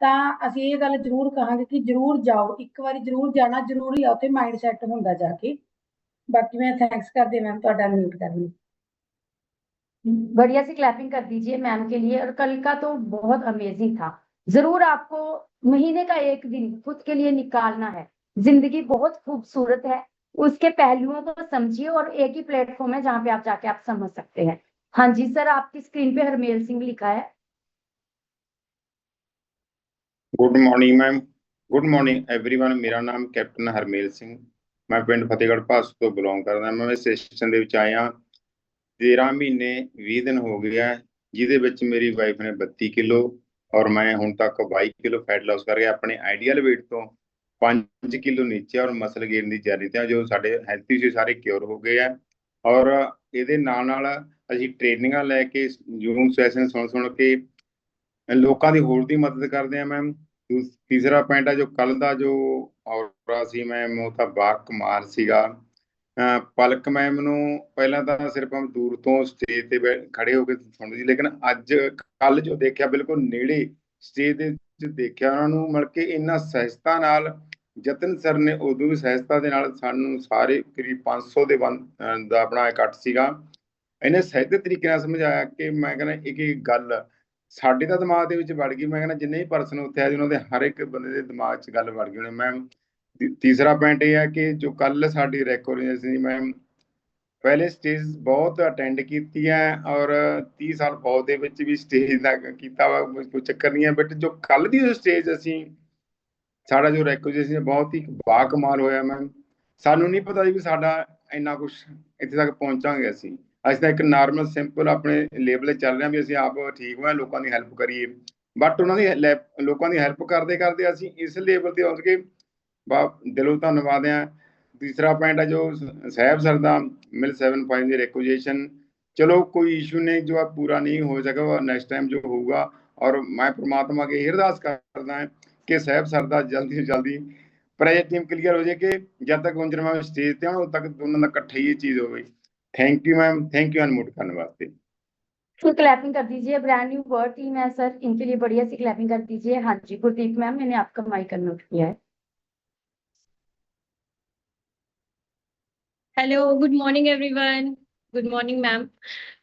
ਤਾਂ ਅਸੀਂ ਇਹ ਗੱਲ ਜ਼ਰੂਰ ਕਹਾਂਗੇ ਕਿ ਜ਼ਰੂਰ ਜਾਓ, ਇੱਕ ਵਾਰੀ ਜ਼ਰੂਰ ਜਾਣਾ ਜ਼ਰੂਰੀ ਆ, ਉੱਥੇ ਮਾਈਂਡ ਸੈੱਟ ਹੁੰਦਾ ਜਾ ਕੇ। बाकी मैं थैंक्स करती मैम ਤੁਹਾਡਾ म्यूट करनी। बढ़िया सी क्लैपिंग कर दीजिए मैम के लिए। और कल का तो बहुत अमेजिंग था। जरूर आपको महीने का एक दिन खुद के लिए निकालना है। जिंदगी बहुत खूबसूरत है, उसके पहलुओं को समझिए और एक ही प्लेटफॉर्म है जहां पे आप जाके आप समझ सकते हैं। हाँ जी सर, आपकी स्क्रीन पे हरमेल सिंह लिखा है। Good morning ma'am, good morning everyone. मेरा नाम कैप्टन हरमेल सिंह, मैं पिंड फतेहगढ़ भास तो बिलोंग करदा। मैं इस ਸੈਸ਼ਨ ਦੇ ਵਿੱਚ ਆਇਆ 13 ਮਹੀਨੇ 20 ਦਿਨ ਹੋ ਗਿਆ, ਜਿਹਦੇ ਵਿੱਚ ਮੇਰੀ ਵਾਈਫ ਨੇ 32 ਕਿਲੋ ਔਰ ਮੈਂ ਹੁਣ ਤੱਕ 22 ਕਿਲੋ ਫੈਟ ਲਾਸ ਕਰ ਗਿਆ ਆਪਣੇ ਆਈਡੀਅਲ weight ਤੋਂ 5 ਕਿਲੋ ਨੀਚੇ। ਔਰ ਮਸਲ ਗੇਨ ਦੀ ਜਰਨੀ ਤੇ ਜੋ ਸਾਡੇ ਹੈਲਥ ਇਸ਼ੂ ਸਾਰੇ ਕਿਉਰ ਹੋ ਗਏ ਆ। ਔਰ ਇਹਦੇ ਨਾਲ ਨਾਲ ਅਸੀਂ ਟ੍ਰੇਨਿੰਗਾਂ ਲੈ ਕੇ ਜ਼ੂਮ ਸੈਸ਼ਨ ਸੁਣ ਕੇ ਲੋਕਾਂ ਦੀ ਹੋਰ ਦੀ ਮਦਦ ਕਰਦੇ ਆ ਮੈਮ। ਤੀਸਰਾ ਪੁਆਇੰਟ ਹੈ ਜੋ ਕੱਲ ਦਾ ਜੋ ਔਰਾ ਸੀ ਮੈਮ, ਉਹ ਤਾਂ ਬਾ ਕਮਾਲ ਸੀਗਾ। ਪਲਕ ਮੈਮ ਨੂੰ ਪਹਿਲਾਂ ਤਾਂ ਸਿਰਫ ਦੂਰ ਤੋਂ ਸਟੇਜ ਤੇ ਖੜੇ ਹੋ ਕੇ ਸੁਣਦੇ ਸੀ, ਲੇਕਿਨ ਅੱਜ ਕੱਲ ਜੋ ਦੇਖਿਆ ਬਿਲਕੁਲ ਨੇੜੇ ਸਟੇਜ ਦੇ ਵਿੱਚ ਦੇਖਿਆ ਉਹਨਾਂ ਨੂੰ ਮਿਲ ਕੇ ਇੰਨਾ ਸਹਿਜਤਾ ਨਾਲ। ਜਤਨ ਸਰ ਨੇ ਉਦੋਂ ਵੀ ਸਹਿਜਤਾ ਦੇ ਨਾਲ ਸਾਨੂੰ ਸਾਰੇ ਕਰੀਬ 500 ਦੇ ਦਾ ਆਪਣਾ ਇਕੱਠ ਸੀਗਾ, ਇਹਨੇ ਸਹਿਜੇ ਤਰੀਕੇ ਨਾਲ ਸਮਝਾਇਆ ਕਿ ਮੈਂ ਕਹਿੰਦਾ ਇੱਕ ਗੱਲ ਸਾਡੇ ਤਾਂ ਦਿਮਾਗ ਦੇ ਵਿੱਚ ਵੜ ਗਈ। ਮੈਂ ਕਹਿੰਦਾ ਜਿੰਨੇ ਵੀ ਪਰਸਨ ਉੱਥੇ ਆਏ ਉਹਨਾਂ ਦੇ ਹਰ ਇੱਕ ਬੰਦੇ ਦੇ ਦਿਮਾਗ 'ਚ ਗੱਲ ਵੜ ਗਈ ਹੋਣੀ ਮੈਮ। ਤੀਸਰਾ ਪੁਆਇੰਟ ਇਹ ਹੈ ਕਿ ਜੋ ਕੱਲ ਸਾਡੀ ਰਿਕੋਗਨਾਈਜੇਸ਼ਨ ਸੀ ਮੈਮ, ਪਹਿਲੇ ਸਟੇਜ ਬਹੁਤ ਅਟੈਂਡ ਕੀਤੀ ਹੈ ਔਰ 30 ਸਾਲ ਫੌਜ ਦੇ ਵਿੱਚ ਵੀ ਸਟੇਜ ਦਾ ਕੀਤਾ ਵਾ, ਕੋਈ ਚੱਕਰ ਨਹੀਂ ਹੈ। ਬਟ ਜੋ ਕੱਲ ਦੀ ਸਟੇਜ ਅਸੀਂ ਸਾਡਾ ਜੋ ਰਿਕੋਗਨਾਈਜੇਸ਼ਨ ਬਹੁਤ ਹੀ ਬਾ ਕਮਾਲ ਹੋਇਆ ਮੈਮ। ਸਾਨੂੰ ਨਹੀਂ ਪਤਾ ਸੀ ਵੀ ਸਾਡਾ ਇੰਨਾ ਕੁਛ ਇੱਥੇ ਤੱਕ ਪਹੁੰਚਾਂਗੇ ਅਸੀਂ ਤਾਂ ਇੱਕ ਨਾਰਮਲ ਸਿੰਪਲ ਆਪਣੇ ਲੇਵਲ 'ਤੇ ਚੱਲ ਰਹੇ ਹਾਂ ਵੀ ਅਸੀਂ ਆਪ ਠੀਕ ਹੋਏ, ਲੋਕਾਂ ਦੀ ਹੈਲਪ ਕਰੀਏ। ਬਟ ਉਹਨਾਂ ਦੀ ਲੋਕਾਂ ਦੀ ਹੈਲਪ ਕਰਦੇ ਕਰਦੇ ਅਸੀਂ ਇਸ ਲੇਵਲ 'ਤੇ ਪਹੁੰਚ ਕੇ ਦਿਲੋਂ ਧੰਨਵਾਦ ਆ। ਤੀਸਰਾ ਪੁਆਇੰਟ ਹੈ ਜੋ ਸਾਹਿਬ ਸਰ ਦਾ ਮਿਲ 75 ਦੀ ਰਿਕੁਜੇਸ਼ਨ, ਚਲੋ ਕੋਈ ਇਸ਼ੂ ਨਹੀਂ, ਜੋ ਪੂਰਾ ਨਹੀਂ ਹੋ ਸकेगा ਨੈਕਸਟ ਟਾਈਮ ਜੋ ਹੋਊਗਾ। ਔਰ ਮੈਂ ਪ੍ਰਮਾਤਮਾ ਅੱਗੇ ਇਹ ਅਰਦਾਸ ਕਰਦਾ ਹਾਂ ਕਿ ਸਾਹਿਬ ਸਰ ਦਾ ਜਲਦੀ ਤੋਂ ਜਲਦੀ ਪ੍ਰਾਈਵੇਟ ਟੀਮ ਕਲੀਅਰ ਹੋ ਜਾਏ ਕਿ ਜਦ ਤੱਕ ਗੁੰਜਰ ਮੈਮ ਸਟੇਜ ਤੇ ਆਉਣ ਉਦੋਂ ਤੱਕ ਦੋਨਾਂ ਦਾ ਇਕੱਠੇ ਹੀ ਇਹ ਚੀਜ਼ ਹੋਵੇ। Thank you ma'am, thank you unmute करने वास्ते। फुल क्लैपिंग कर दीजिए। ब्रांड न्यू वर्ड टीम है सर, इनके लिए बढ़िया सी क्लैपिंग कर दीजिए। हाँ जी गुरदीप मैम, मैंने आपका माइक अनम्यूट किया है। Hello, good morning everyone. Good morning ma'am.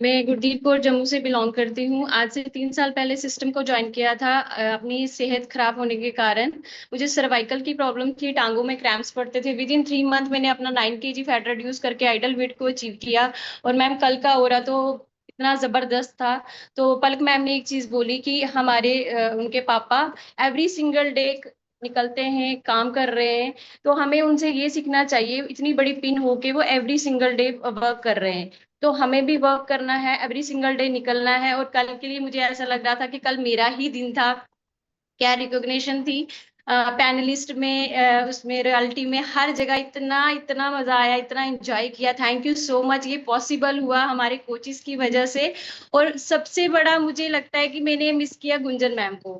मैं गुरदीप कौर जम्मू से बिलोंग करती हूँ। आज से 3 साल पहले सिस्टम को ज्वाइन किया था। अपनी सेहत खराब होने के कारण मुझे सर्वाइकल की प्रॉब्लम थी, टांगों में क्रैम्प्स पड़ते थे। विद इन 3 मंथ मैंने अपना 9 kg फैट रिड्यूस करके आइडल वेट को अचीव किया। और मैम कल का ओरा तो इतना जबरदस्त था। तो पलक मैम ने एक चीज बोली कि हमारे उनके पापा एवरी सिंगल डे निकलते हैं, काम कर रहे हैं, तो हमें उनसे ये सीखना चाहिए। इतनी बड़ी पिन हो के वो एवरी सिंगल डे वर्क कर रहे हैं, तो हमें भी वर्क करना है, एवरी सिंगल डे निकलना है। और कल के लिए मुझे ऐसा लग रहा था कि कल मेरा ही दिन था। क्या रिकॉग्निशन थी पैनलिस्ट में, उसमें रियलिटी में, हर जगह इतना इतना मजा आया, इतना एंजॉय किया। Thank you so much. ये पॉसिबल हुआ हमारे कोचिस की वजह से। और सबसे बड़ा मुझे लगता है कि मैंने मिस किया गुंजन मैम को।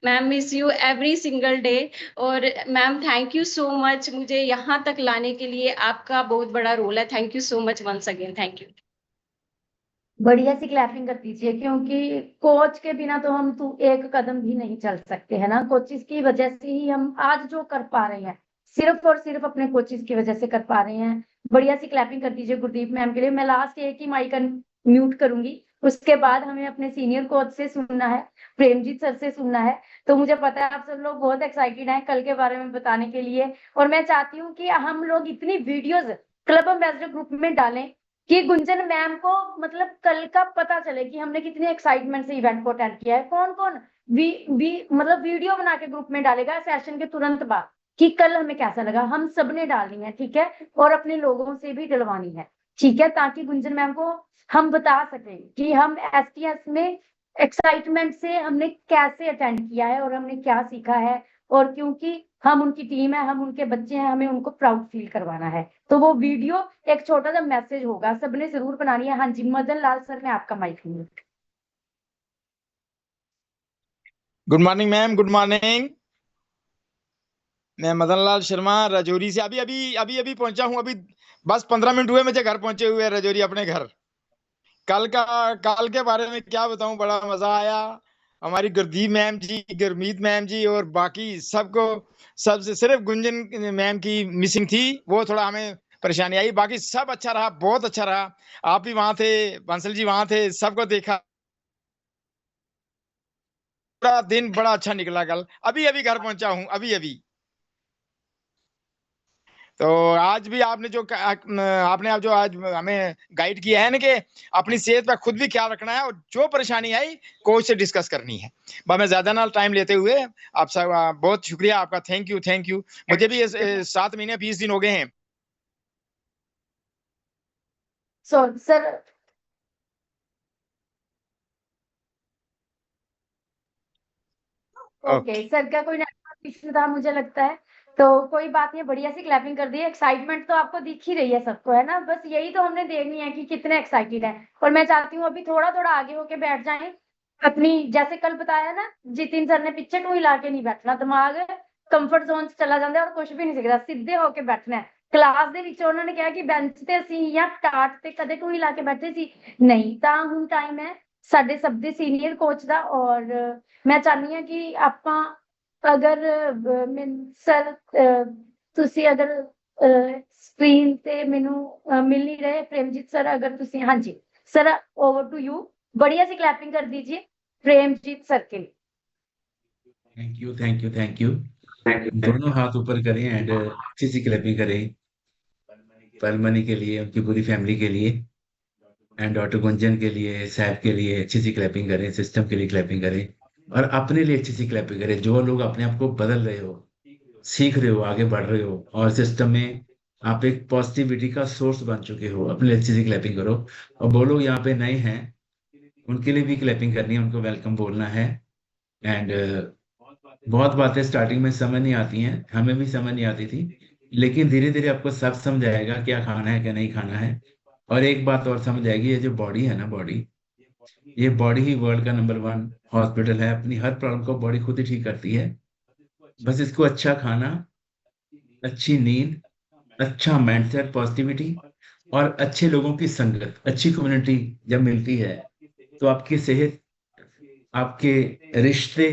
Ma'am miss you every single day. और ma'am thank you so much, मुझे यहाँ तक लाने के लिए आपका बहुत बड़ा रोल है। Thank you so much once again, thank you. बढ़िया सी क्लैपिंग कर दीजिए, क्योंकि कोच के बिना तो हम तो एक कदम भी नहीं चल सकते है ना। कोचिस की वजह से ही हम आज जो कर पा रहे हैं, सिर्फ और सिर्फ अपने कोचिस की वजह से कर पा रहे हैं। बढ़िया सी क्लैपिंग कर दीजिए गुरदीप मैम के लिए। मैं लास्ट एक ही माइक म्यूट करूंगी, उसके बाद हमें अपने सीनियर कोच से सुनना है, प्रेमजीत सर से सुनना है। तो मुझे पता है आप सब लोग बहुत एक्साइटेड हैं कल के बारे में बताने के लिए, और मैं चाहती हूँ कि हम लोग इतनी वीडियोस क्लब एम्बेसडर ग्रुप में डालें कि गुंजन मैम को मतलब कल का पता चले कि हमने कितने एक्साइटमेंट से इवेंट को अटेंड किया है। कौन कौन मतलब वीडियो बना के ग्रुप में डालेगा सेशन के तुरंत बाद कि कल हमें कैसा लगा, हम सबने डालनी है, ठीक है, और अपने लोगों से भी डलवानी है, ठीक है, ताकि गुंजन मैम को हम बता सकें कि हम एसटीएस में एक्साइटमेंट से हमने कैसे अटेंड किया है और हमने क्या सीखा है, और क्योंकि हम उनकी टीम है, हम उनके बच्चे हैं, हमें उनको प्राउड फील करवाना है। तो वो वीडियो एक छोटा सा मैसेज होगा, सबने जरूर बनानी है। हाँ जी, मदन लाल सर, मैं आपका माइक लूंगी। Good morning ma'am, good morning. मैं मदन लाल शर्मा राजौरी से अभी पहुंचा हूं। अभी बस 15 मिनट हुए मुझे घर पहुंचे हुए राजौरी, अपने घर। कल के बारे में क्या बताऊं, बड़ा मजा आया। हमारी गुरमीत मैम जी और बाकी सबको, सबसे सिर्फ गुंजन मैम की मिसिंग थी, वो थोड़ा हमें परेशानी आई। बाकी सब अच्छा रहा, बहुत अच्छा रहा। आप भी वहां थे, बंसल जी वहां थे, सबको देखा। पूरा दिन बड़ा अच्छा निकला कल। अभी घर पहुंचा हूं, अभी। तो आज भी आपने जो आज हमें गाइड किया है ना कि अपनी सेहत पर खुद भी ख्याल रखना है, और जो परेशानी आई कोच से डिस्कस करनी है। मैं ज्यादा ना टाइम लेते हुए आप सब बहुत शुक्रिया आपका, थैंक यू। मुझे भी 7 महीने 20 दिन हो गए हैं। सर ओके, सर का कोई नेटवर्क इश्यू था मुझे लगता है, तो कोई बात नहीं, बढ़िया सी क्लैपिंग कर दी है। एक्साइटमेंट तो आपको दिख ही रही है सबको, है ना, बस यही तो हमने देखनी है कि कितने एक्साइटेड है। और मैं चाहती हूँ अभी थोड़ा थोड़ा आगे होके बैठ जाएं अपनी, जैसे कल बताया ना जितिन सर ने, पीछे टू हिला के नहीं बैठना, दिमाग कंफर्ट जोन से चला जाता है और कुछ भी नहीं सीखता, सीधे होके बैठना है। क्लास ਦੇ ਵਿੱਚ ਉਹਨਾਂ ਨੇ ਕਿਹਾ ਕਿ ਬੈਂਚ ਤੇ ਅਸੀਂ ਜਾਂ ਟਾਟ ਤੇ ਕਦੇ ਟੂ ਹਿਲਾ ਕੇ ਬੈਠੇ ਸੀ ਨਹੀਂ, ਤਾਂ ਹੁਣ ਟਾਈਮ ਹੈ ਸਾਡੇ ਸਭ ਦੇ ਸੀਨੀਅਰ ਕੋਚ ਦਾ। ਔਰ ਮੈਂ ਚਾਹਨੀ ਹਾਂ ਕਿ ਆਪਾਂ ਅਗਰ ਸਰ ਤੁਸੀਂ ਅਗਰ ਸਕਰੀਨ ਤੇ ਮੈਨੂੰ ਮਿਲ ਨਹੀਂ ਰਹੇ प्रेमजीत सर, अगर ਤੁਸੀਂ, हाँ जी सर, ओवर टू यू, बढ़िया सी क्लैपिंग कर दीजिए प्रेमजीत सर के लिए। Thank you. दोनों हाथ ऊपर करें एंड अच्छी सी क्लैपिंग करें पलमनी के लिए, उनकी पूरी फैमिली के लिए, एंड डॉक्टर गुंजन के लिए, सैफ के लिए अच्छी सी क्लैपिंग करें, सिस्टम के लिए क्लैपिंग करें, और अपने लिए अच्छी सी क्लैपिंग करें। जो लोग अपने आप को बदल रहे हो, सीख रहे हो, आगे बढ़ रहे हो, और सिस्टम में आप एक पॉजिटिविटी का सोर्स बन चुके हो, अपने लिए अच्छी सी क्लैपिंग करो। और वो लोग यहाँ पे नए हैं, उनके लिए भी क्लैपिंग करनी है, उनको वेलकम बोलना है। एंड बहुत बातें स्टार्टिंग में समझ नहीं आती हैं, हमें भी समझ नहीं आती थी, लेकिन धीरे धीरे आपको सब समझ आएगा क्या खाना है क्या नहीं खाना है। और एक बात और समझ आएगी, ये जो बॉडी है ना, ये बॉडी ही वर्ल्ड का नंबर 1 हॉस्पिटल है। अपनी हर प्रॉब्लम को बॉडी खुद ही ठीक करती है। बस इसको अच्छा खाना, अच्छी नींद, अच्छा माइंडसेट, पॉजिटिविटी, और अच्छे लोगों की संगत, अच्छी कम्युनिटी जब मिलती है तो आपकी सेहत, आपके रिश्ते,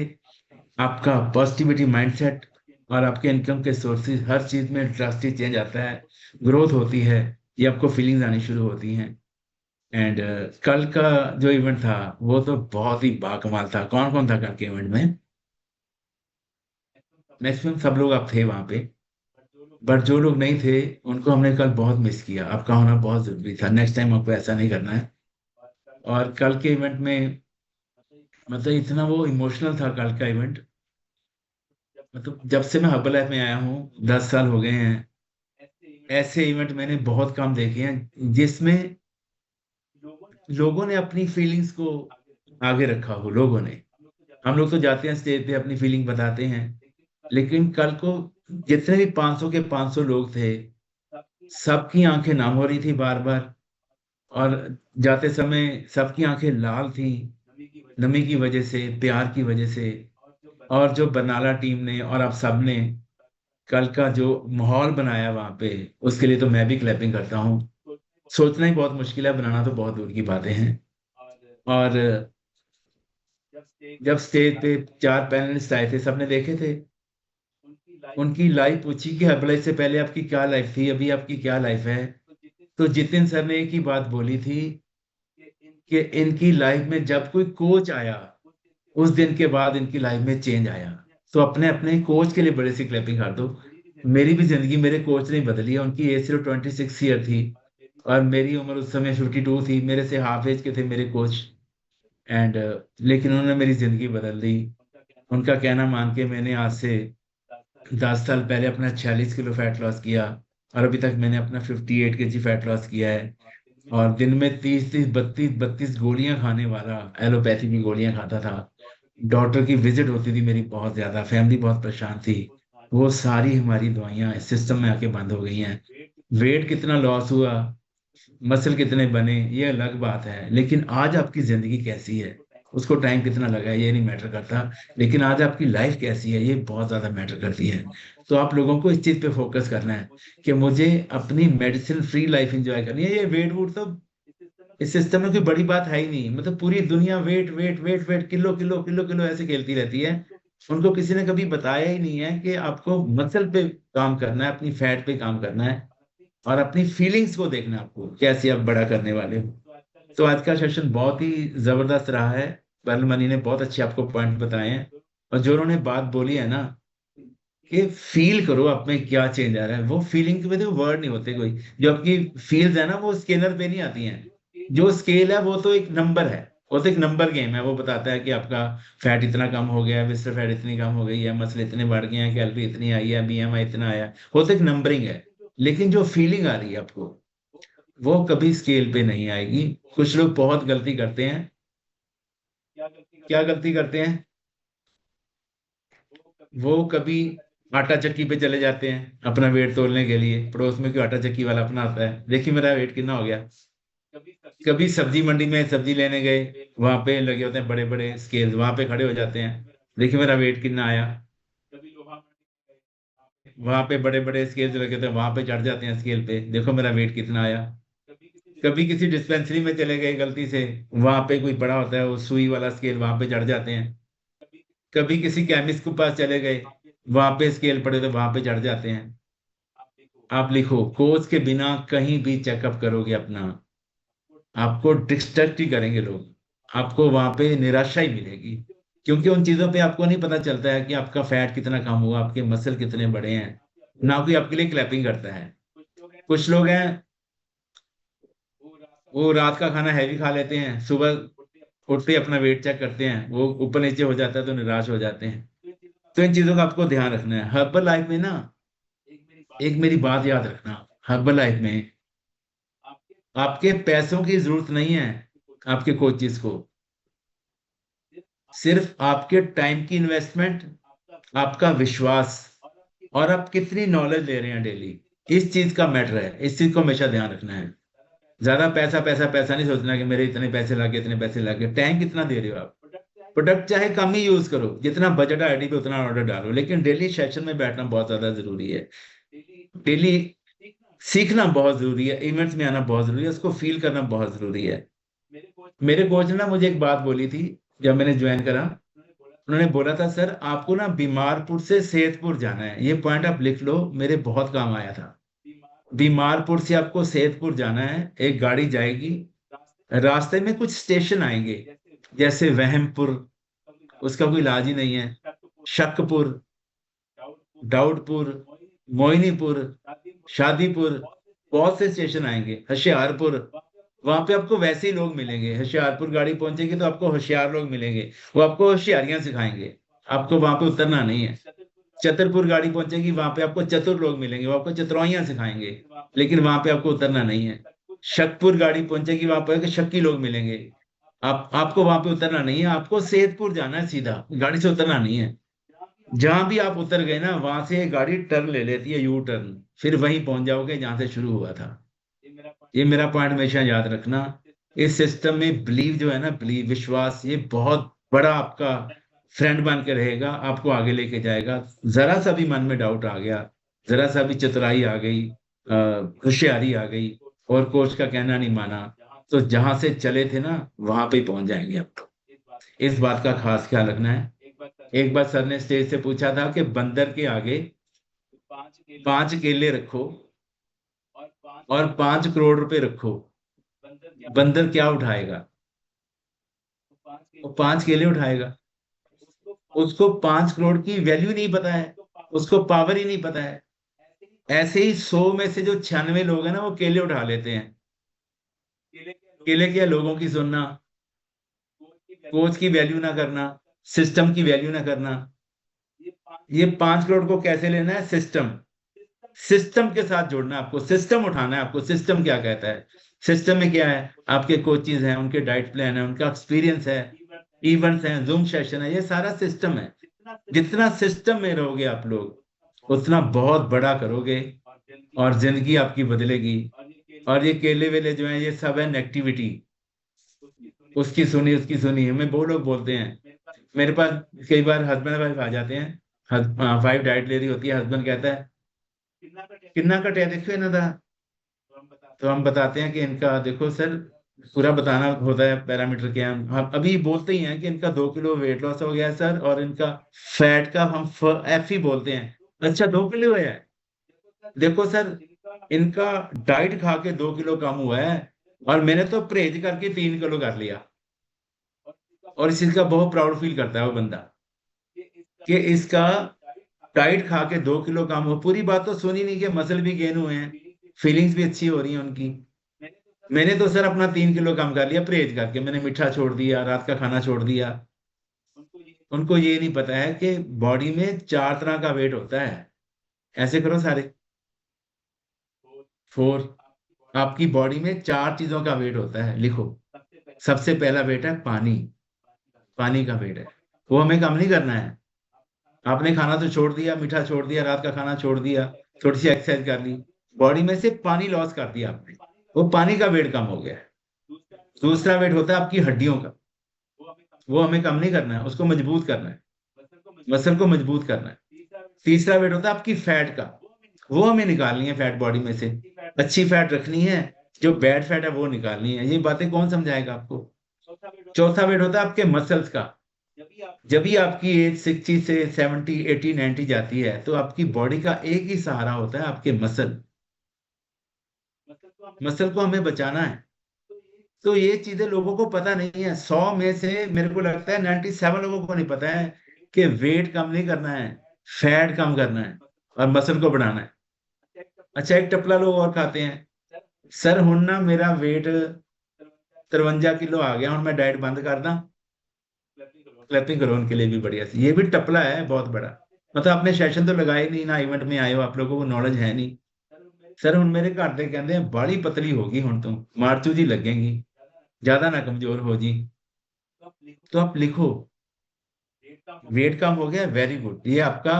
आपका पॉजिटिविटी माइंडसेट और आपके इनकम के सोर्सेज, हर चीज में ड्रास्टिक चेंज आता है, ग्रोथ होती है, ये आपको फीलिंग्स आनी शुरू होती हैं। एंड कल का जो इवेंट था वो तो बहुत ही बाकमाल था। कौन कौन था कल के इवेंट में? मैक्सिमम सब लोग आप थे वहां पे, बट जो लोग नहीं थे उनको हमने कल बहुत मिस किया। आपका होना बहुत जरूरी था, नेक्स्ट टाइम आपको ऐसा नहीं करना है। और कल के इवेंट में मतलब इतना वो इमोशनल था कल का इवेंट। मतलब जब से मैं हर्बल लाइफ में आया हूँ 10 साल हो गए हैं, ऐसे इवेंट मैंने बहुत कम देखे हैं जिसमें लोगों ने अपनी फीलिंग्स को आगे रखा हो। लोगों ने, हम लोग तो जाते हैं स्टेज पे, अपनी फीलिंग बताते हैं, लेकिन कल को जितने भी 500 के 500 लोग थे, सबकी आंखें नम हो रही थी बार बार, और जाते समय सबकी आंखें लाल थी नमी की वजह से, प्यार की वजह से। और जो बरनाला टीम ने और आप सब ने कल का जो माहौल बनाया वहां पे, उसके लिए तो मैं भी क्लैपिंग करता हूँ। सोचना ही बहुत मुश्किल है, बनाना तो बहुत दूर की बातें हैं। और जब स्टेज पे 4 पैनलिस्ट आए थे, सबने देखे थे, उनकी लाइफ पूछी कि हर्बलाइफ से पहले आपकी क्या लाइफ थी, अभी आपकी क्या लाइफ है। तो जितिन सर ने एक ही बात बोली थी कि इनकी लाइफ में जब कोई कोच आया उस दिन के बाद इनकी लाइफ में चेंज आया। तो अपने अपने कोच के लिए बड़ी सी क्लैपिंग कर दो। मेरी भी जिंदगी मेरे कोच ने बदली है। उनकी एज सिर्फ 26 ईयर थी और मेरी उम्र उस समय 52 थी। मेरे से हाफ एज के थे मेरे कोच एंड लेकिन उन्होंने मेरी जिंदगी बदल दी। उनका कहना मान के मैंने आज से 10 साल पहले अपना 46 किलो फैट लॉस किया और अभी तक मैंने अपना 58 केजी फैट लॉस किया है। और दिन में 32 गोलियां खाने वाला, एलोपैथी की गोलियां खाता था। डॉक्टर की विजिट होती थी मेरी बहुत ज्यादा, फैमिली बहुत परेशान थी। वो सारी हमारी दवाइयां इस सिस्टम में आके बंद हो गई हैं। वेट कितना लॉस हुआ, मसल कितने बने, ये अलग बात है, लेकिन आज आपकी जिंदगी कैसी है उसको टाइम कितना लगा है ये नहीं मैटर करता, लेकिन आज आपकी लाइफ कैसी है ये बहुत ज्यादा मैटर करती है। तो आप लोगों को इस चीज पे फोकस करना है कि मुझे अपनी मेडिसिन फ्री लाइफ एंजॉय करनी है। ये वेट वूट तो इस सिस्टम में कोई बड़ी बात है ही नहीं। मतलब पूरी दुनिया weight weight weight weight, kilo kilo kilo kilo ऐसे खेलती रहती है। उनको किसी ने कभी बताया ही नहीं है कि आपको मसल पे काम करना है, अपनी फैट पे काम करना है और अपनी फीलिंग्स को देखना है आपको कैसे आप बड़ा करने वाले हो। तो आज का सेशन बहुत ही जबरदस्त रहा है। बर्ल मनी ने बहुत अच्छे आपको पॉइंट बताए हैं और जो उन्होंने बात बोली है ना कि फील करो आप में क्या चेंज आ रहा है, वो फीलिंग के वर्ड नहीं होते कोई। जो आपकी फील्स है ना वो स्केलर पे नहीं आती हैं। जो स्केल है वो तो एक नंबर है, वो तो एक नंबर गेम है। वो बताता है कि आपका फैट इतना कम हो गया है, विस्टर फैट इतनी कम हो गई है, मसल इतने बढ़ गए हैं, कैलोरी इतनी आई है, बीएमआई इतना आया। वो तो एक नंबरिंग है, लेकिन जो फीलिंग आ रही है आपको वो कभी स्केल पे नहीं आएगी। कुछ लोग बहुत गलती करते हैं। क्या गलती करते हैं? वो कभी आटा चक्की पे चले जाते हैं अपना वेट तोलने के लिए। पड़ोस में कोई आटा चक्की वाला अपना आता है, देखिए मेरा वेट कितना हो गया। कभी सब्जी मंडी में सब्जी लेने गए, वहां पे लगे होते हैं बड़े बड़े स्केल, वहां पे खड़े हो जाते हैं, देखिए मेरा वेट कितना आया। वहां पे बड़े बड़े स्केल लगे होते हैं, वहां पे चढ़ जाते हैं स्केल पे, देखो मेरा वेट कितना आया। कभी किसी डिस्पेंसरी में चले गए गलती से, वहां पे कोई बड़ा होता है वो सुई वाला स्केल, वहां पे चढ़ जाते हैं। कभी किसी केमिस्ट के पास चले गए, वहां पे स्केल पड़े तो वहां पे चढ़ जाते हैं। आप लिखो, कोच के बिना कहीं भी चेकअप करोगे अपना, आपको डिस्ट्रैक्ट ही करेंगे लोग, आपको वहां पे निराशा ही मिलेगी। क्योंकि उन चीजों पे आपको नहीं पता चलता है कि आपका फैट कितना कम हुआ, आपके मसल कितने बड़े हैं, ना कोई आपके लिए क्लैपिंग करता है। कुछ लोग हैं वो रात का खाना हैवी खा लेते हैं, सुबह उठते ही अपना वेट चेक करते हैं, वो ऊपर नीचे हो जाता है तो निराश हो जाते हैं। तो इन चीजों का आपको ध्यान रखना है। हर्बल लाइफ में ना एक मेरी बात याद रखना, हर्बल लाइफ में आपके पैसों की जरूरत नहीं है आपके कोचेस को, सिर्फ आपके टाइम की इन्वेस्टमेंट, आपका विश्वास और आप कितनी नॉलेज ले रहे हैं डेली, इस चीज का मैटर है। इस चीज को हमेशा ध्यान रखना है। ज्यादा पैसा पैसा पैसा नहीं सोचना कि मेरे इतने पैसे लगे इतने पैसे लगे। टाइम कितना दे रहे हो आप? प्रोडक्ट चाहे कम ही यूज करो, जितना बजट है आईडी पे उतना ऑर्डर डालो, लेकिन डेली सेशन में बैठना बहुत ज्यादा जरूरी है। डेली सीखना बहुत जरूरी है, इवेंट्स में आना बहुत जरूरी है, उसको फील करना बहुत जरूरी है। मेरे कोच ने ना मुझे एक बात बोली थी जब मैंने ज्वाइन करा। उन्होंने बोला था, सर आपको ना बीमारपुर से सेहतपुर जाना है। ये पॉइंट आप लिख लो, मेरे बहुत काम आया था। बीमारपुर से आपको सेहतपुर जाना है, एक गाड़ी जाएगी, रास्ते में कुछ स्टेशन आएंगे जैसे वहमपुर, उसका कोई इलाज ही नहीं है, शकपुर, दाऊदपुर, मोइनीपुर, शादीपुर, बहुत से स्टेशन आएंगे, होशियारपुर। वहां पे आपको वैसे ही लोग मिलेंगे। होशियारपुर गाड़ी पहुंचेगी तो आपको होशियार लोग मिलेंगे, वो आपको होशियारियां सिखाएंगे, आपको वहां पे उतरना नहीं है। चतुरपुर गाड़ी पहुंचेगी, वहां पे आपको चतुर लोग मिलेंगे, वो आपको चतुराइयां सिखाएंगे, लेकिन वहां पे आपको उतरना नहीं है। शकपुर गाड़ी पहुंचेगी, वहां पे शक्की लोग मिलेंगे, आपको वहां पे उतरना नहीं है। आपको सेहतपुर जाना है, सीधा गाड़ी से उतरना नहीं है। जहां भी आप उतर गए ना, वहां से गाड़ी टर्न ले लेती है, यू टर्न, फिर वहीं पहुंच जाओगे जहां से शुरू हुआ था। ये मेरा पॉइंट हमेशा याद रखना। इस सिस्टम में बिलीव जो है ना, बिलीव, विश्वास, ये बहुत बड़ा आपका फ्रेंड बन के रहेगा, आपको आगे लेके जाएगा। जरा सा भी मन में डाउट आ गया, जरा सा भी चतुराई आ गई, होशियारी आ गई और कोच का कहना नहीं माना, तो जहां से चले थे ना वहां पे ही पहुंच जाएंगे आप तो। इस बात का खास ख्याल रखना है। एक बार सर ने स्टेज से पूछा था कि बंदर के आगे 5 केले रखो और 5 करोड़ रुपए रखो, बंदर क्या उठाएगा? वो 5 केले उठाएगा, उसको 5 करोड़ की वैल्यू नहीं पता है, उसको पावर ही नहीं पता है। ऐसे ही 100 में से जो 96 लोग हैं ना, वो केले उठा लेते हैं। केले क्या, लोगों की सुनना, कोच की वैल्यू ना करना, सिस्टम की वैल्यू ना करना। ये 5 करोड़ को कैसे लेना है? सिस्टम के साथ जोड़ना है आपको, सिस्टम उठाना है आपको। सिस्टम क्या कहता है? सिस्टम में क्या है? आपके कोचेज हैं, उनके डाइट प्लान है, उनका एक्सपीरियंस है, इवेंट्स हैं, जूम सेशन है, ये सारा सिस्टम है। जितना सिस्टम में रहोगे आप लोग, उतना बहुत बड़ा करोगे और जिंदगी आपकी बदलेगी। और ये केले वेले जो है, ये सब है नेगेटिविटी। उसकी सुनी हमें वो लोग बोलते हैं। मेरे पास कई बार हस्बैंड वाइफ आ जाते हैं, वाइफ डाइट ले रही होती है, हस्बैंड कहता है कितना कटे देखो इन्हों का, तो हम बताते हैं कि इनका देखो सर, पूरा बताना होता है पैरामीटर क्या है। हम अभी बोलते ही हैं कि इनका 2 किलो वेट लॉस हो गया है सर, और इनका फैट का हम एफ ही बोलते हैं। अच्छा 2 किलो है, देखो सर इनका डाइट खा के 2 किलो कम हुआ है, और मैंने तो परहेज करके 3 किलो कर लिया। और इस चीज का बहुत प्राउड फील करता है वो बंदा कि इसका डाइट खा के 2 किलो कम हो। पूरी बात तो सुनी नहीं कि मसल भी गेन हुए हैं, फीलिंग्स भी अच्छी हो रही हैं उनकी। मैंने तो सर अपना 3 किलो कम कर लिया परहेज करके, मैंने मीठा छोड़ दिया, रात का खाना छोड़ दिया। उनको ये नहीं पता है कि बॉडी में 4 तरह का वेट होता है। ऐसे करो सारे 4, आपकी बॉडी में 4 चीजों का वेट होता है, लिखो। सबसे पहला वेट है पानी, पानी का वेट है, वो हमें कम नहीं करना है। आपने खाना तो छोड़ दिया, मीठा छोड़ दिया, रात का खाना छोड़ दिया, थोड़ी सी एक्सरसाइज कर ली, बॉडी में से पानी लॉस कर दिया आपने, वो पानी का वेट कम हो गया है। दूसरा वेट होता है आपकी हड्डियों का, वो हमें कम नहीं करना है, उसको मजबूत करना है, मसल को मजबूत करना है। तीसरा वेट होता है आपकी फैट का, वो हमें निकालनी है फैट बॉडी में से, अच्छी फैट रखनी है, जो बैड फैट है वो निकालनी है। ये बातें कौन समझाएगा आपको? चौथा वेट होता है आपके मसल्स का। जब भी आपकी एज 60 से 70, 80, 90 जाती है, तो आपकी बॉडी का एक ही सहारा होता है, आपके मसल। मसल को हमें बचाना है। तो ये चीजें लोगों को पता नहीं है। 100 में से मेरे को लगता है 97 लोगों को नहीं पता है कि वेट कम नहीं करना है, फैट कम करना है और मसल को बढ़ाना है। अच्छा एक टपला लोग और खाते हैं, सर हुण ना मेरा वेट 53 किलो आ गया, हूँ मैं डाइट बंद कर दा। क्लैपिंग करो उनके लिए भी बढ़िया सी। ये भी टपला है बहुत बड़ा, मतलब आपने सेशन तो लगाए नहीं ना, इवेंट में आए हो, आप लोगों को नॉलेज है नहीं। सर हुण मेरे घर दे कहंदे हैं बाली पतली होगी, हुण तुम मारचू जी लगेगी, ज्यादा ना कमजोर हो जी। तो आप लिखो वेट कम हो गया, वेरी गुड, ये आपका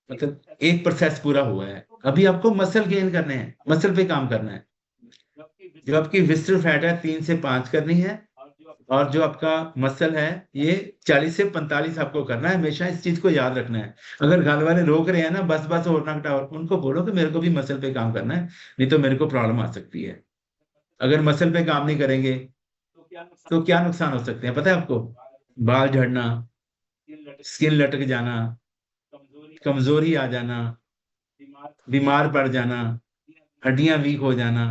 मतलब एक प्रोसेस पूरा हुआ है। अभी आपको मसल गेन करने हैं, मसल पे काम करना है। जो आपकी विस्टरल फैट है 3 से 5 करनी है, और जो आपका मसल है ये 40 से 45 आपको करना है। हमेशा इस चीज को याद रखना है। अगर घर वाले रोक रहे हैं ना, बस बस और ना घटाओ, उनको बोलो कि मेरे को भी मसल पे काम करना है, नहीं तो मेरे को प्रॉब्लम आ सकती है। अगर मसल पे काम नहीं करेंगे तो क्या नुकसान हो सकते हैं पता है आपको? बाल झड़ना, स्किन लटक जाना, कमजोरी आ जाना, बीमार पड़ जाना, हड्डियां वीक हो जाना,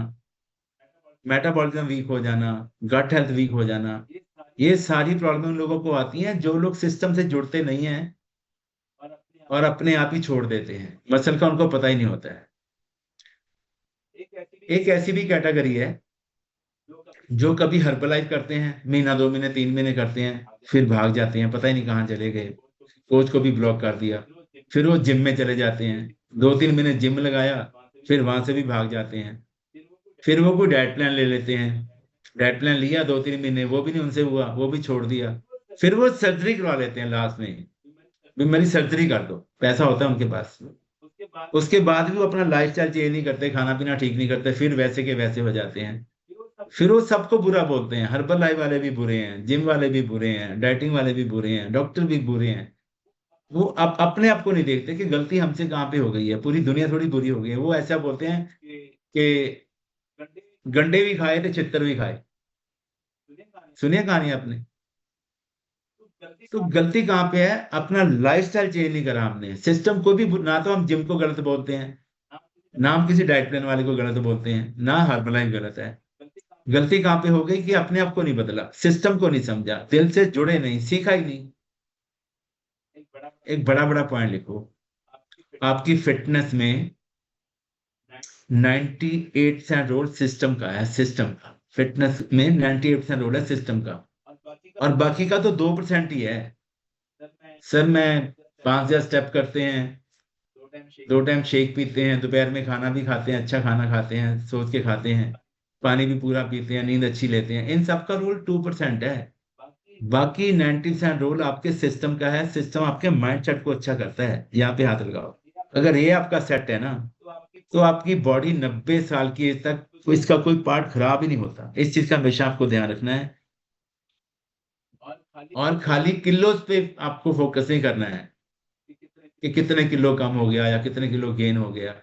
मेटाबॉलिज्म वीक हो जाना, गट हेल्थ वीक हो जाना। ये सारी प्रॉब्लम उन लोगों को आती हैं जो लोग सिस्टम से जुड़ते नहीं हैं और अपने आप ही छोड़ देते हैं। मसल का उनको पता ही नहीं होता है। एक ऐसी भी कैटेगरी है जो कभी हर्बलाइज करते हैं, महीना 2 महीने 3 महीने करते हैं, फिर भाग जाते हैं, पता ही नहीं कहाँ चले गए, कोच को भी ब्लॉक कर दिया। फिर वो जिम में चले जाते हैं, 2-3 महीने जिम लगाया, फिर वहां से भी भाग जाते हैं। फिर वो कोई डाइट प्लान ले लेते हैं, डाइट प्लान लिया 2-3 महीने, वो भी नहीं उनसे हुआ, वो भी छोड़ दिया। फिर वो सर्जरी करवा लेते हैं लास्ट में, भी मेरी सर्जरी कर दो, पैसा होता है उनके पास। उसके बाद भी वो अपना लाइफस्टाइल चेंज नहीं करते, खाना पीना ठीक नहीं करते, फिर वैसे के वैसे हो जाते हैं। फिर वो सबको बुरा बोलते हैं, हर्बल लाइफ वाले भी बुरे हैं, जिम वाले भी बुरे हैं, डाइटिंग वाले भी बुरे हैं, डॉक्टर भी बुरे हैं। वो अपने आप को नहीं देखते कि गलती हमसे कहाँ पे हो गई है, पूरी दुनिया थोड़ी बुरी हो गई है। वो ऐसा बोलते हैं कि गंडे भी खाए थे छितर भी खाए। सुनिए कहानी आपने? तो गलती कहाँ पे है? अपना लाइफस्टाइल चेंज नहीं करा हमने। सिस्टम को भी ना तो हम जिम को गलत बोलते हैं, ना हम किसी डाइट प्लान वाले को गलत बोलते हैं, ना हर्बलाइफ गलत है। गलती कहाँ पे हो गई कि अपने आप को नहीं बदला, सिस्टम को नहीं समझा, दिल से जुड़े नहीं, सीखा ही नहीं। एक बड़ा बड़ा पॉइंट लिखो, आपकी फिटनेस में 98% रोल सिस्टम का है, सिस्टम का। फिटनेस में 98% रोल है सिस्टम का, और बाकी का तो 2% ही है। सर मैं 5,000 स्टेप करते हैं, 2 टाइम शेक पीते हैं, दोपहर में खाना भी खाते हैं, अच्छा खाना खाते हैं, सोच के खाते हैं, पानी भी पूरा पीते हैं, नींद अच्छी लेते हैं, इन सब का रोल 2% है। बाकी 90% रोल आपके सिस्टम का है। सिस्टम आपके माइंडसेट को अच्छा करता है। यहाँ पे हाथ लगाओ, अगर ये आपका सेट है ना, तो आपकी बॉडी 90 साल की एज तक इसका कोई पार्ट खराब ही नहीं होता। इस चीज का हमेशा आपको ध्यान रखना है। और खाली किलोज पे आपको फोकस नहीं करना है कि कितने किलो कम हो गया या कितने किलो गेन हो गया।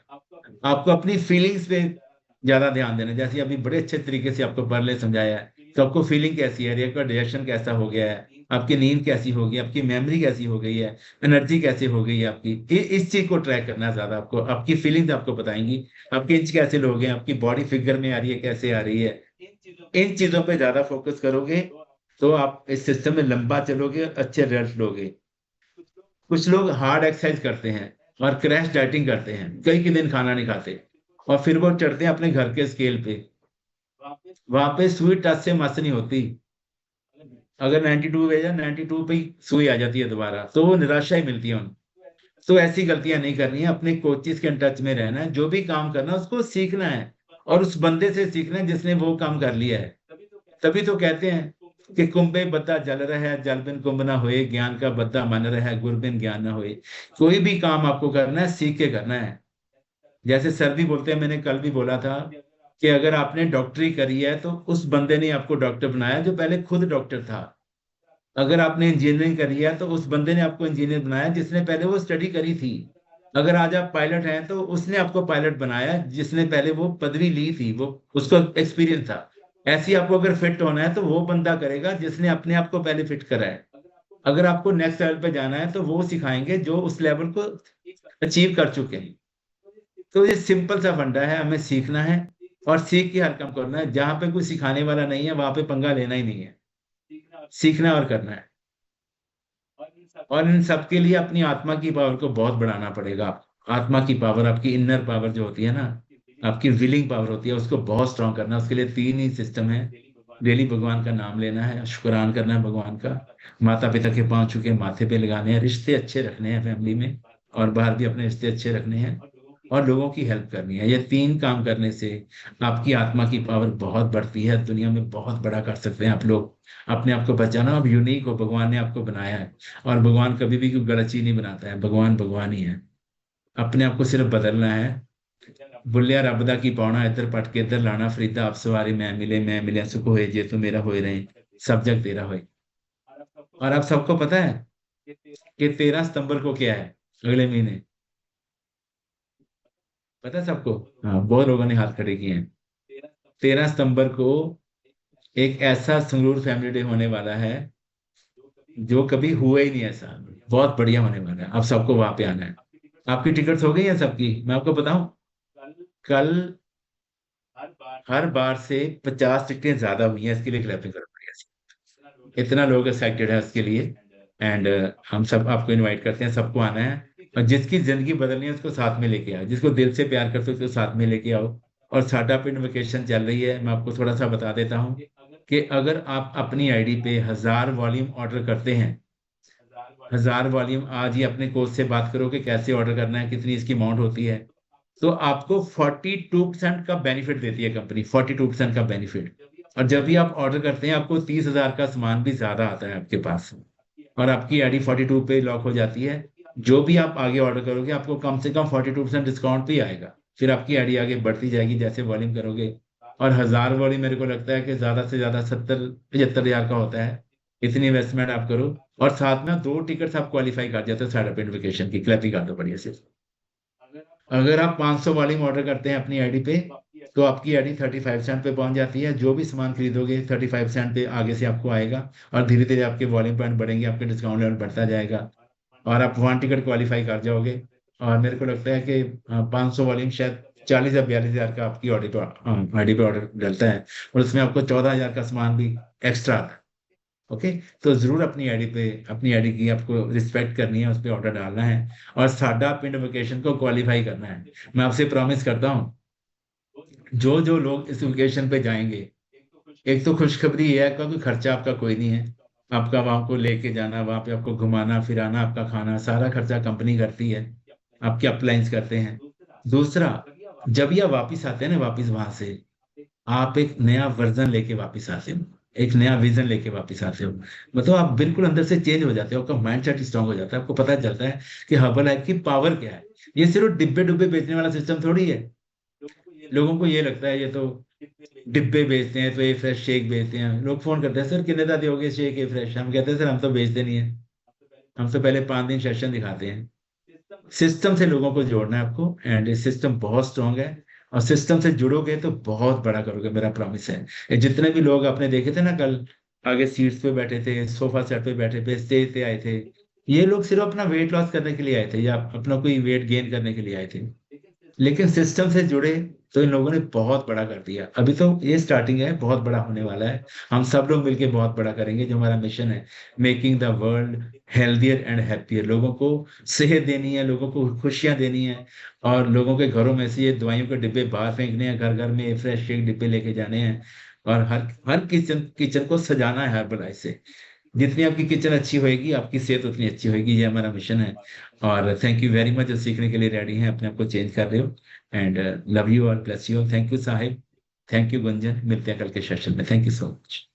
आपको अपनी फीलिंग्स पे ज्यादा ध्यान देना है। जैसे अभी बड़े अच्छे तरीके से आपको पढ़ने समझाया है, तो आपको फीलिंग कैसी है, आपका डाइजेशन कैसा हो गया है, आपकी नींद कैसी होगी, आपकी मेमोरी कैसी हो गई है, एनर्जी कैसे हो गई है आपकी, इस चीज को ट्रैक करना है ज्यादा। आपको आपकी फीलिंग्स आपको बताएंगी, आपके इंच कैसे लोग हैं, आपकी बॉडी फिगर में आ रही है, कैसे आ रही है। इन चीजों पे ज्यादा फोकस करोगे तो आप इस सिस्टम में लंबा चलोगे, अच्छे रिजल्ट लोगे। कुछ लोग हार्ड एक्सरसाइज करते हैं और क्रैश डाइटिंग करते हैं, कई दिन खाना नहीं खाते, और फिर वो चढ़ते हैं अपने घर के स्केल पे। वहां पे सुई टच से मस नहीं होती। अगर 92 भेजा, 92 पे ही सुई आ जाती है दोबारा, तो वो निराशा ही मिलती है उनको। तो ऐसी गलतियां नहीं करनी है, अपने कोचेस के टच में रहना है, जो भी काम करना है उसको सीखना है, और उस बंदे से सीखना है जिसने वो काम कर लिया है। तभी तो कहते हैं कि कुंभे बद्दा जल रहा है, जल बिन कुंभ ना होए, ज्ञान का बद्दा मन रहा है, गुर बिन ज्ञान ना होए। कोई भी काम आपको करना है, सीख के करना है। जैसे सर भी बोलते हैं, मैंने कल भी बोला था कि अगर आपने डॉक्टरी करी है तो उस बंदे ने आपको डॉक्टर बनाया जो पहले खुद डॉक्टर था। अगर आपने इंजीनियरिंग करी है तो उस बंदे ने आपको इंजीनियर बनाया जिसने पहले वो स्टडी करी थी। अगर आज आप पायलट हैं तो उसने आपको पायलट बनाया जिसने पहले वो पदवी ली थी, वो उसको एक्सपीरियंस था। ऐसे ही आपको अगर फिट होना है तो वो बंदा करेगा जिसने अपने आप को पहले फिट करा है। अगर आपको नेक्स्ट लेवल पे जाना है तो वो सिखाएंगे जो उस लेवल को अचीव कर चुके हैं। तो ये सिंपल सा फंडा है, हमें सीखना है और सीख के हर काम करना है। जहां पे कोई सिखाने वाला नहीं है वहां पे पंगा लेना ही नहीं है, सीखना और करना है। और इन सब के लिए अपनी आत्मा की पावर को बहुत बढ़ाना पड़ेगा। आत्मा की पावर, आपकी इनर पावर जो होती है ना, आपकी विलिंग पावर होती है, उसको बहुत स्ट्रांग करना है। उसके लिए 3 ही सिस्टम है। डेली भगवान का नाम लेना है, शुक्रान करना है भगवान का, माता पिता के पांव छू के माथे पे लगाने हैं, रिश्ते अच्छे रखने हैं फैमिली में, और बाहर भी अपने रिश्ते अच्छे रखने हैं, और लोगों की हेल्प करनी है। ये 3 काम करने से आपकी आत्मा की पावर बहुत बढ़ती है। दुनिया में बहुत बड़ा कर सकते हैं आप लोग। अपने आप को बचाना, आप यूनिक हो, भगवान ने आपको बनाया है, और भगवान कभी भी कोई गलत चीज नहीं बनाता है। भगवान भगवान ही है। अपने आप को सिर्फ बदलना है। बुलिया रब दा की पाउना, इधर पट के इधर लाना, फरीदा आप सवारी मैं मिले सुख होए, जे तू मेरा होए रहे, सब जग तेरा होए। और आप सबको पता है कि 13 सितंबर को क्या है अगले महीने? पता है सबको? हाँ, बहुत लोगों ने हाथ खड़े किए हैं। 13 सितंबर को एक ऐसा संगरूर फैमिली डे होने वाला है जो कभी हुआ ही नहीं ऐसा। बहुत बढ़िया होने वाला है। आप सबको वहां पे आना है। आपकी टिकट्स हो गई हैं सबकी? मैं आपको बताऊं, कल हर बार से 50 टिकटें ज्यादा हुई हैं। इसके लिए क्लैपिंग करो बढ़िया से। इतना लोग एक्साइटेड है उसके लिए। एंड हम सब आपको इनवाइट करते हैं, सबको आना है। और जिसकी जिंदगी बदलनी है उसको साथ में लेके आओ, जिसको दिल से प्यार करते हो उसको साथ में लेके आओ। और साडा पिंड वेकेशन चल रही है, मैं आपको थोड़ा सा बता देता हूँ कि अगर आप अपनी आईडी पे 1000 वॉल्यूम ऑर्डर करते हैं, 1000 वॉल्यूम आज ही अपने कोच से बात करो कि कैसे ऑर्डर करना है, कितनी इसकी अमाउंट होती है, तो आपको 42% का बेनिफिट देती है कंपनी, 42% का बेनिफिट। और जब भी आप ऑर्डर करते हैं आपको 30,000 का सामान भी ज्यादा आता है आपके पास, और आपकी आईडी 42 पे लॉक हो जाती है। जो भी आप आगे ऑर्डर करोगे आपको कम से कम 42% डिस्काउंट भी आएगा। फिर आपकी आईडी आगे बढ़ती जाएगी जैसे वॉल्यूम करोगे। और 1000 वॉल्यूम मेरे को लगता है कि ज्यादा से ज्यादा 70-75,000 का होता है। इतनी इन्वेस्टमेंट आप करो, और साथ में 2 टिकट्स आप क्वालिफाई कर जाते हो साइड पिंड वेकेशन की। क्लैपिंग कर दो बढ़िया से। अगर आप 500 वॉल्यूम ऑर्डर करते हैं अपनी आईडी पे तो आपकी आईडी 35 सेंट पे पहुंच जाती है। जो भी सामान खरीदोगे 35 सेंट पे आगे से आपको आएगा, और धीरे धीरे आपके वॉल्यूम पॉइंट बढ़ेंगे, आपके डिस्काउंट लेवल बढ़ता जाएगा, और आप 1 टिकट क्वालिफाई कर जाओगे। और मेरे को लगता है कि 500 वॉल्यूम शायद 40 या 42 हजार का आपकी आईडी पे ऑर्डर डलता है, और उसमें आपको 14 हजार का सामान भी एक्स्ट्रा आता है। ओके, तो जरूर अपनी आईडी की आपको रिस्पेक्ट करनी है, उस पर ऑर्डर डालना है, और साडा पिंड वेकेशन को क्वालिफाई करना है। मैं आपसे प्रॉमिस करता हूँ, जो जो लोग इस वेकेशन पे जाएंगे, एक तो खुशखबरी ये है कि कोई खर्चा आपका कोई नहीं है। आपका वहां को लेके जाना, वहां पे आपको घुमाना फिराना, आपका खाना, सारा खर्चा कंपनी करती है, आपके अपलाइंस करते हैं। दूसरा, जब ये वापिस आते हैं ना, वापिस वहां से आप एक नया वर्जन लेके वापिस आते हो, एक नया विजन लेके वापिस आते हो। मतलब आप बिल्कुल अंदर से चेंज हो जाते हो, आपका माइंडसेट स्ट्रांग हो जाता है, आपको पता चलता है कि हर्बल लाइफ की पावर क्या है। ये सिर्फ डिब्बे डुब्बे बेचने वाला सिस्टम थोड़ी है। लोगों को ये लगता है ये तो डिब्बे बेचते हैं, तो ये फ्रेश शेक बेचते हैं। लोग फोन करते हैं, सर कितने का दोगे शेक ये फ्रेश? हम कहते हैं सर हम तो बेचते नहीं है, हम तो पहले 5 दिन सेशन दिखाते हैं। सिस्टम से लोगों को जोड़ना है आपको, एंड ये सिस्टम बहुत स्ट्रांग है, और सिस्टम से जुड़ोगे तो बहुत बड़ा करोगे, मेरा प्रॉमिस है। ये जितने भी लोग आपने देखे थे ना कल, आगे सीट्स पे बैठे थे, सोफा सेट पे बैठे थे, स्टेज पे आए थे, ये लोग सिर्फ अपना वेट लॉस करने के लिए आए थे, या अपना कोई वेट गेन करने के लिए आए थे। लेकिन सिस्टम से जुड़े तो इन लोगों ने बहुत बड़ा कर दिया। अभी तो ये स्टार्टिंग है, बहुत बड़ा होने वाला है। हम सब लोग मिलके बहुत बड़ा करेंगे। जो हमारा मिशन है, making the world healthier and happier, लोगों को सेहत देनी है, लोगों को खुशियां देनी है, और लोगों के घरों में से ये दवाइयों के डिब्बे बाहर फेंकने हैं, घर घर में फ्रेश शेक डिब्बे लेके जाने हैं, और हर हर किचन को सजाना है हर्बलाइज से। जितनी आपकी किचन अच्छी होएगी, आपकी सेहत उतनी अच्छी होएगी, ये हमारा मिशन है। और थैंक यू वेरी मच, जो सीखने के लिए रेडी हैं, अपने आप को चेंज कर रहे हो, एंड लव यू और bless you. Thank you Sahib, thank you Gunjan, मिलते हैं कल के सेशन में। Thank you so much.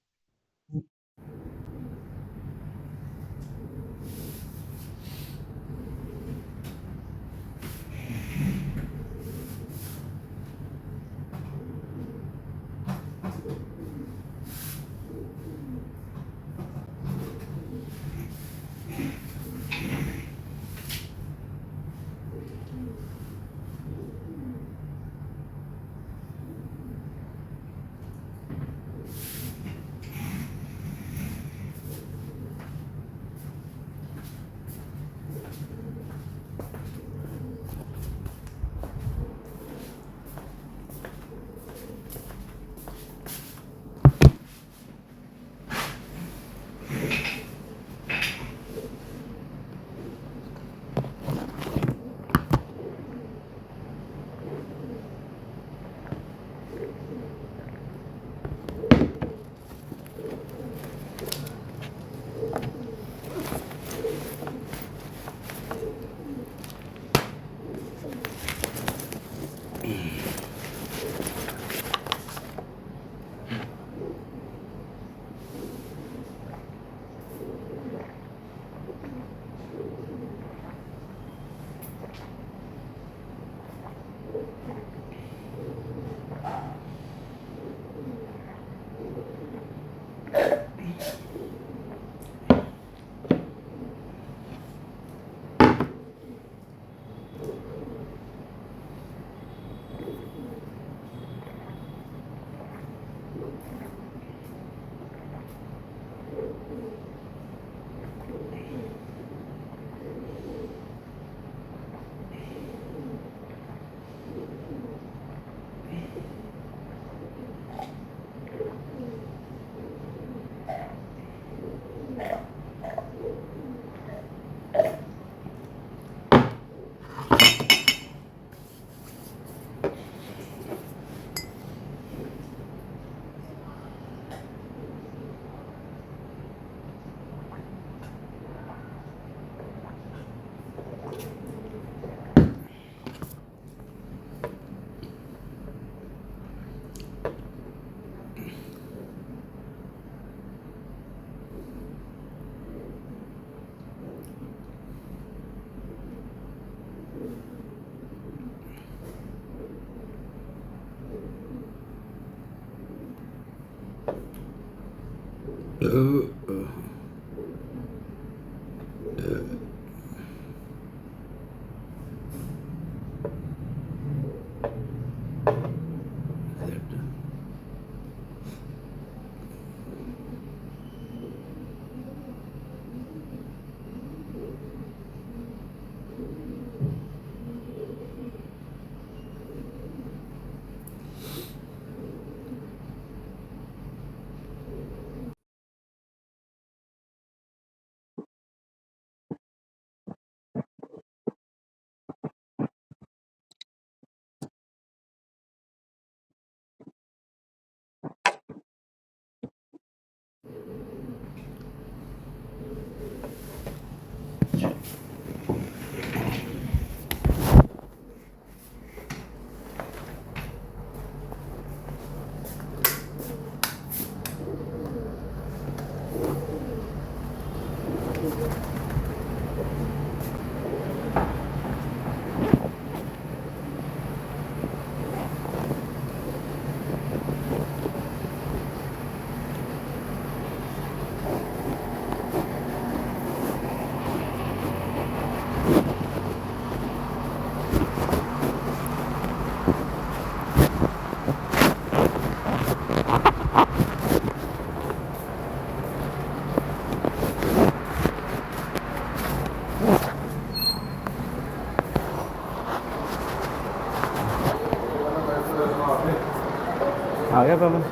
गया पवन?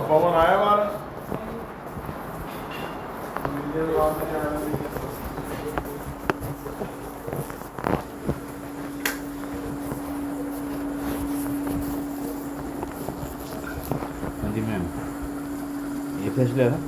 पवन आया बाहर। हाँ जी मैम, ये फ्रेश लिया था?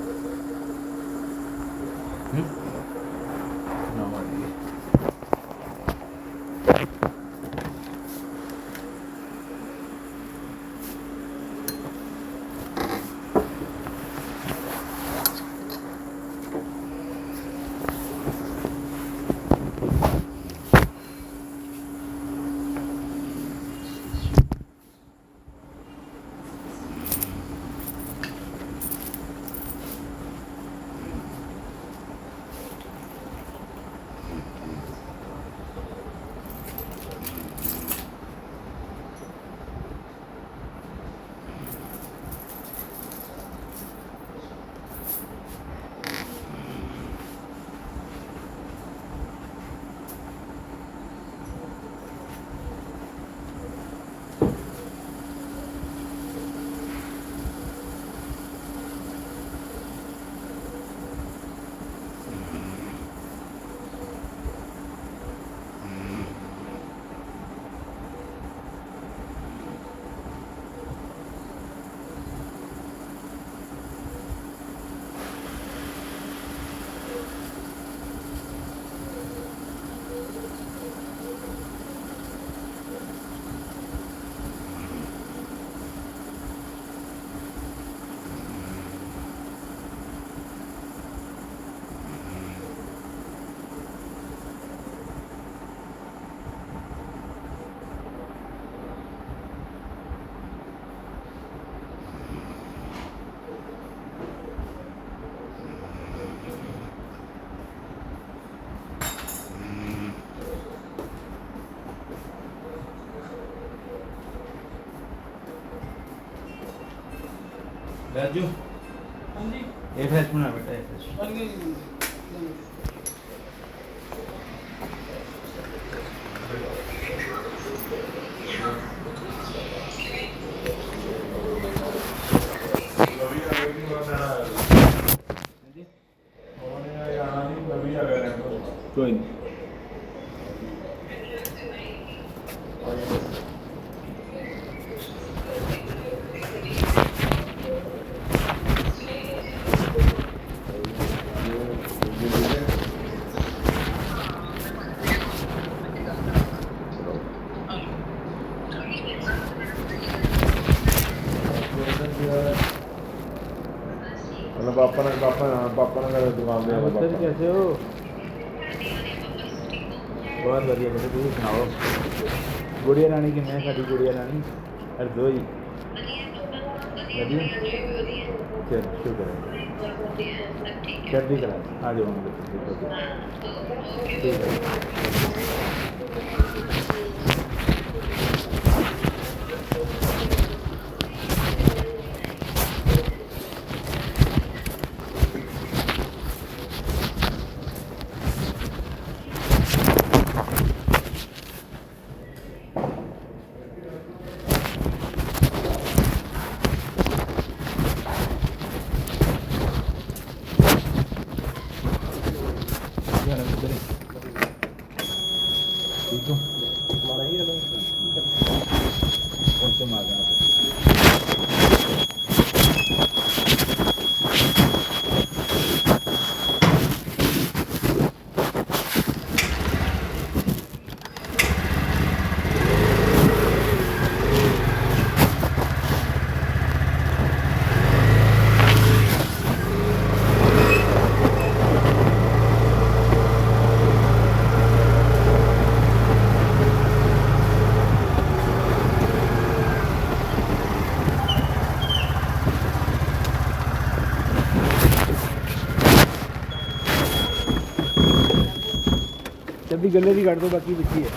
राजू, ये फ्रेश बना बेटा, ये फ्रेश। कोई नहीं। पापा ने दुकान दे कैसे हो? बहुत बढ़िया बेटे, तुम सुनाओ? गुड़िया रानी की मैं साड़ी गुड़िया रानी हरदोई बढ़िया। चल शुक्र है, चढ़ती कला। आ जाओ ठीक है। ठीक हो? कौन से मार रहे हैं? जल्दी गले भी काट दो, बाकी बची है।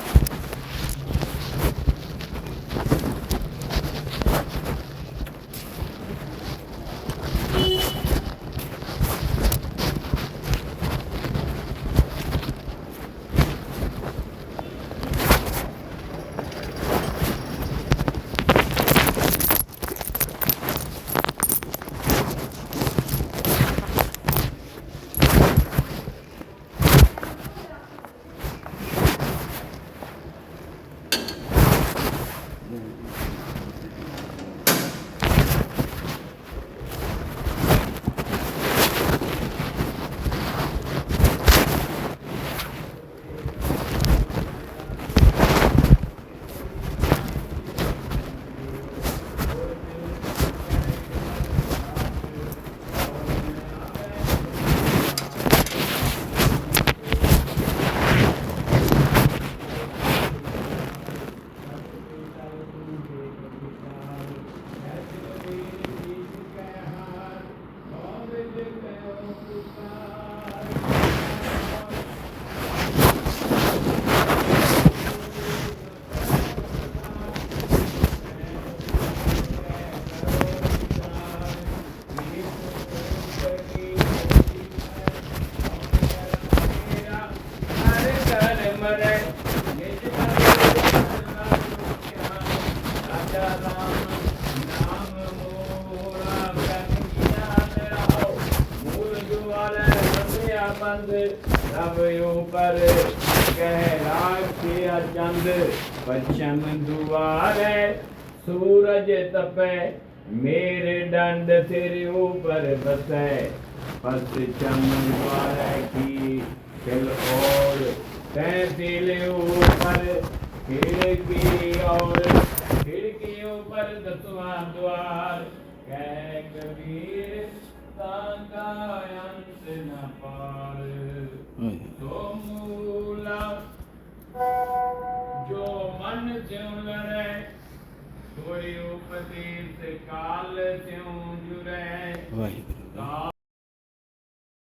रखिया बंद रब ऊपर कह राखिया चंद पश्चिम दुआरे सूरज तपे मेरे दंड तेरे ऊपर बसे पश्चिम द्वार की खिल और तहसील ऊपर खिड़की और खिड़कियों पर 10वां द्वार कह कबीर ताका अंत न पार तो मूला जो मन त्यों लड़े कोई उपदेश काल त्यों जुड़े